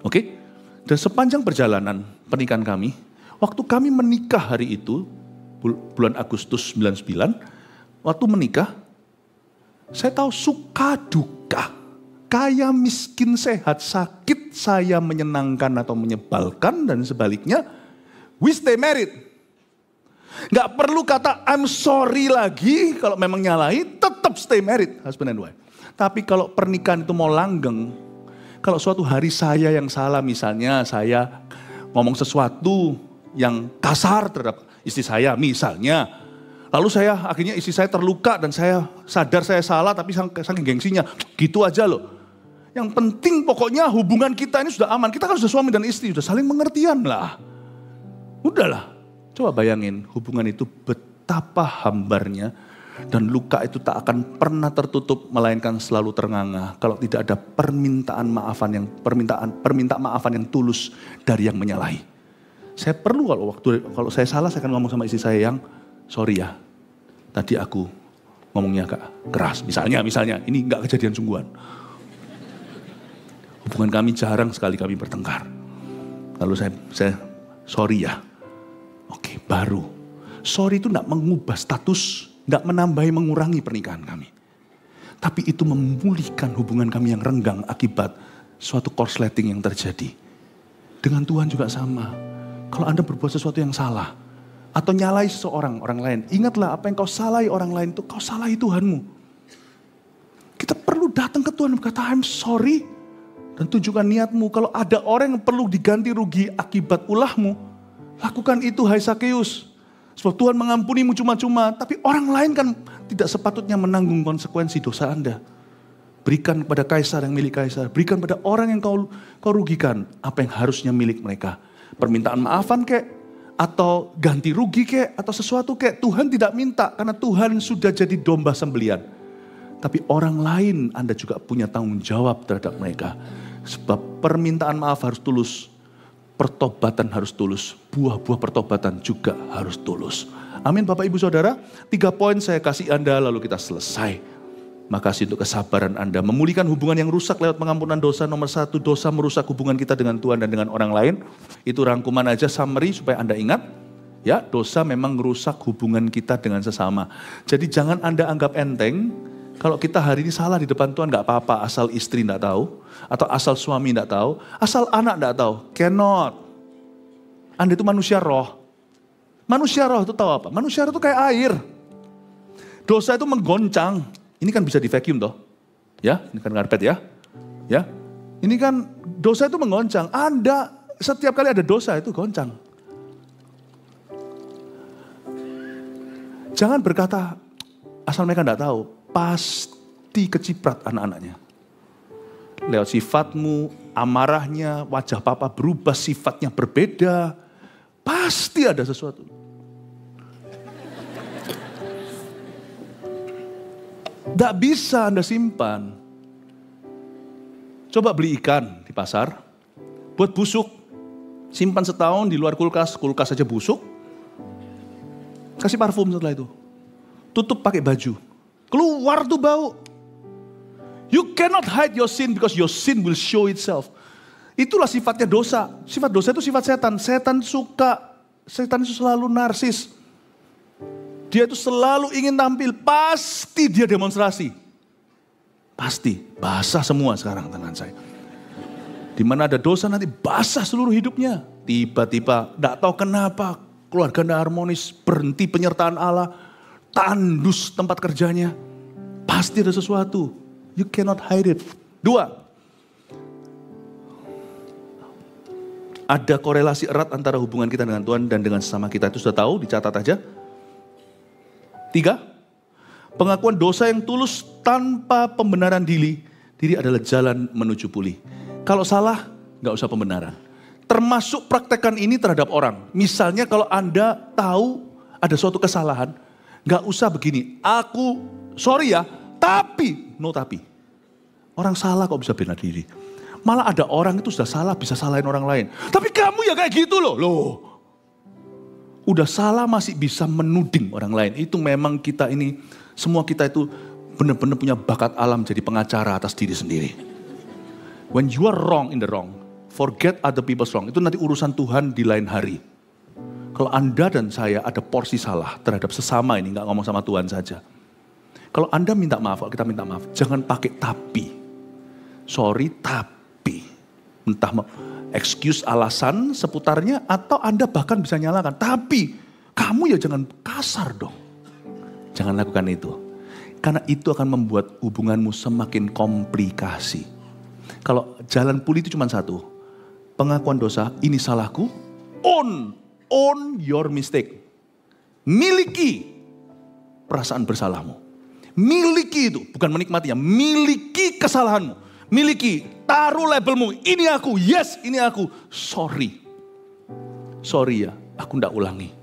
Oke? Dan sepanjang perjalanan pernikahan kami, waktu kami menikah hari itu, bulan Agustus 99, waktu menikah, saya tahu suka duka. Kaya, miskin, sehat, sakit, saya menyenangkan atau menyebalkan, dan sebaliknya, we stay married. Gak perlu kata I'm sorry lagi, kalau memang nyalahi, tetap stay married, husband and wife. Tapi kalau pernikahan itu mau langgeng, kalau suatu hari saya yang salah, misalnya saya ngomong sesuatu yang kasar terhadap istri saya, misalnya, lalu akhirnya istri saya terluka dan saya sadar saya salah, tapi saking gengsinya, gitu aja loh. Yang penting pokoknya hubungan kita ini sudah aman. Kita kan sudah suami dan istri, sudah saling pengertian lah. Udahlah, coba bayangin hubungan itu betapa hambarnya. Dan luka itu tak akan pernah tertutup, melainkan selalu ternganga. Kalau tidak ada perminta maafan yang tulus dari yang menyalahi. Saya perlu kalau saya salah, saya akan ngomong sama istri saya yang, sorry ya, tadi aku ngomongnya agak keras. Misalnya, ini enggak kejadian sungguhan. Hubungan kami jarang sekali kami bertengkar. Lalu saya sorry ya. Oke, baru. Sorry itu enggak mengubah status, enggak menambahi, mengurangi pernikahan kami. Tapi itu memulihkan hubungan kami yang renggang akibat suatu korsleting yang terjadi. Dengan Tuhan juga sama. Kalau Anda berbuat sesuatu yang salah, atau nyalai seseorang, orang lain, ingatlah apa yang kau salahi orang lain itu, kau salahi Tuhanmu. Kita perlu datang ke Tuhan dan berkata, I'm sorry. Dan tunjukkan niatmu. Kalau ada orang yang perlu diganti rugi akibat ulahmu, lakukan itu, hai Sakeus. Sebab Tuhan mengampunimu cuma-cuma, tapi orang lain kan tidak sepatutnya menanggung konsekuensi dosa Anda. Berikan kepada kaisar yang milik kaisar. Berikan pada orang yang kau rugikan apa yang harusnya milik mereka. Permintaan maafan kek, atau ganti rugi kek, atau sesuatu kek. Tuhan tidak minta karena Tuhan sudah jadi domba sembelian. Tapi orang lain Anda juga punya tanggung jawab terhadap mereka. Sebab permintaan maaf harus tulus. Pertobatan harus tulus. Buah-buah pertobatan juga harus tulus. Amin Bapak Ibu Saudara. 3 poin saya kasih Anda lalu kita selesai. Makasih untuk kesabaran Anda. Memulihkan hubungan yang rusak lewat pengampunan dosa. Nomor 1, dosa merusak hubungan kita dengan Tuhan dan dengan orang lain. Itu rangkuman aja, summary supaya Anda ingat. Ya, dosa memang merusak hubungan kita dengan sesama. Jadi jangan Anda anggap enteng. Kalau kita hari ini salah di depan Tuhan gak apa-apa, asal istri gak tahu, atau asal suami gak tahu, asal anak gak tahu. Cannot. Anda itu manusia roh. Manusia roh itu tahu apa? Manusia roh itu kayak air. Dosa itu menggoncang. Ini kan bisa di vacuum toh. Ya, ini kan karpet ya. Ya. Ini kan dosa itu menggoncang. Anda setiap kali ada dosa itu goncang. Jangan berkata asal mereka gak tahu. Pasti keciprat anak-anaknya. Lewat sifatmu, amarahnya, wajah papa berubah, sifatnya berbeda. Pasti ada sesuatu. Tidak bisa Anda simpan. Coba beli ikan di pasar, buat busuk. Simpan setahun di luar kulkas, kulkas aja busuk. Kasih parfum setelah itu. Tutup pakai baju. Keluar tuh bau. You cannot hide your sin because your sin will show itself. Itulah sifatnya dosa. Sifat dosa itu sifat setan. Setan itu selalu narsis. Dia itu selalu ingin tampil. Pasti dia demonstrasi. Pasti. Basah semua sekarang tangan saya. Di mana ada dosa nanti basah seluruh hidupnya. Tiba-tiba gak tahu kenapa keluarga gak harmonis. Berhenti penyertaan Allah. Tandus tempat kerjanya. Pasti ada sesuatu. You cannot hide it. 2. Ada korelasi erat antara hubungan kita dengan Tuhan dan dengan sesama kita. Itu sudah tahu, dicatat aja. 3, pengakuan dosa yang tulus tanpa pembenaran diri adalah jalan menuju pulih. Kalau salah, gak usah pembenaran. Termasuk praktekan ini terhadap orang. Misalnya kalau Anda tahu ada suatu kesalahan, gak usah begini, aku sorry ya, tapi, no tapi. Orang salah kok bisa bela diri. Malah ada orang itu sudah salah, bisa salahin orang lain. Tapi kamu ya kayak gitu loh. Udah salah masih bisa menuding orang lain. Itu memang kita ini, semua kita itu benar-benar punya bakat alam jadi pengacara atas diri sendiri. When you are wrong in the wrong, forget other people's wrong. Itu nanti urusan Tuhan di lain hari. Kalau Anda dan saya ada porsi salah terhadap sesama ini, gak ngomong sama Tuhan saja. Kalau Anda minta maaf, kita minta maaf. Jangan pakai tapi. Sorry tapi. Entah excuse alasan seputarnya atau Anda bahkan bisa nyalakan. Tapi kamu ya jangan kasar dong. Jangan lakukan itu. Karena itu akan membuat hubunganmu semakin komplikasi. Kalau jalan pulih itu cuma satu. Pengakuan dosa, ini salahku. Own your mistake. Miliki perasaan bersalahmu. Miliki itu, bukan menikmatinya. Miliki kesalahanmu. Miliki, taruh labelmu. Ini aku, yes ini aku. Sorry ya, aku tidak ulangi.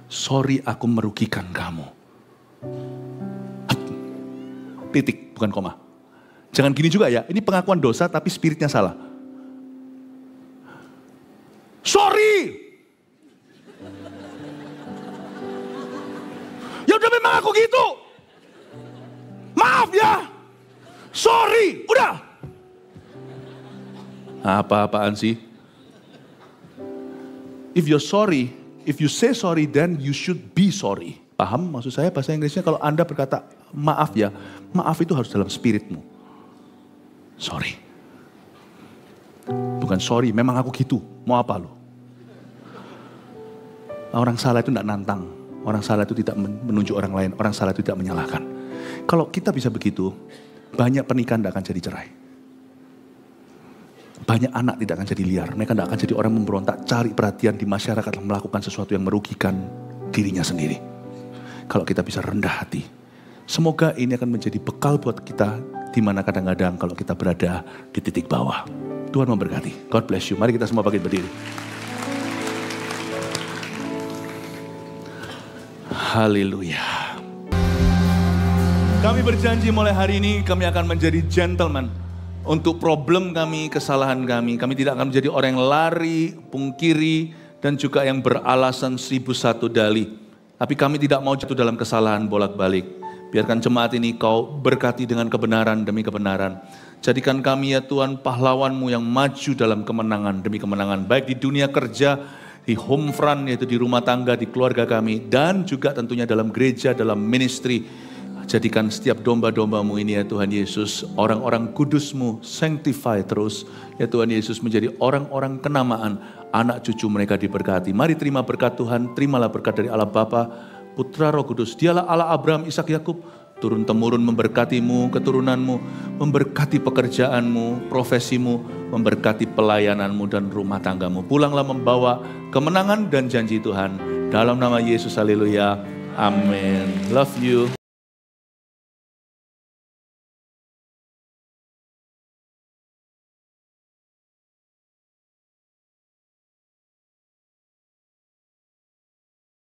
Sorry aku merugikan kamu. Titik, bukan koma. Jangan gini juga ya, ini pengakuan dosa tapi spiritnya salah. Sorry. Ya udah memang aku gitu. Maaf ya. Sorry, udah. Apa-apaan sih? If you're sorry, if you say sorry, then you should be sorry. Paham maksud saya bahasa Inggrisnya? Kalau Anda berkata maaf ya, maaf itu harus dalam spiritmu. Sorry. Bukan sorry, memang aku gitu. Mau apa lo? Orang salah itu tidak nantang. Orang salah itu tidak menunjuk orang lain. Orang salah itu tidak menyalahkan. Kalau kita bisa begitu, banyak pernikahan tidak akan jadi cerai. Banyak anak tidak akan jadi liar. Mereka tidak akan jadi orang memberontak, cari perhatian di masyarakat, melakukan sesuatu yang merugikan dirinya sendiri. Kalau kita bisa rendah hati. Semoga ini akan menjadi bekal buat kita, di mana kadang-kadang kalau kita berada di titik bawah. Tuhan memberkati. God bless you. Mari kita semua bangkit berdiri. Haleluya. Kami berjanji mulai hari ini kami akan menjadi gentleman. Untuk problem kami, kesalahan kami. Kami tidak akan menjadi orang yang lari, pungkiri, dan juga yang beralasan 1001 dalih. Tapi kami tidak mau jatuh dalam kesalahan bolak-balik. Biarkan jemaat ini kau berkati dengan kebenaran demi kebenaran. Jadikan kami ya Tuhan pahlawanmu yang maju dalam kemenangan demi kemenangan. Baik di dunia kerja, di home front yaitu di rumah tangga, di keluarga kami. Dan juga tentunya dalam gereja, dalam ministry. Jadikan setiap domba-dombamu ini ya Tuhan Yesus, orang-orang kudusmu, sanctify terus. Ya Tuhan Yesus menjadi orang-orang kenamaan, anak cucu mereka diberkati. Mari terima berkat Tuhan, terimalah berkat dari Allah Bapa, Putra Roh Kudus. Dialah Allah Abraham, Ishak, Yakub, turun-temurun memberkatimu, keturunanmu, memberkati pekerjaanmu, profesimu, memberkati pelayananmu dan rumah tanggamu. Pulanglah membawa kemenangan dan janji Tuhan. Dalam nama Yesus, haleluya, amin. Love you.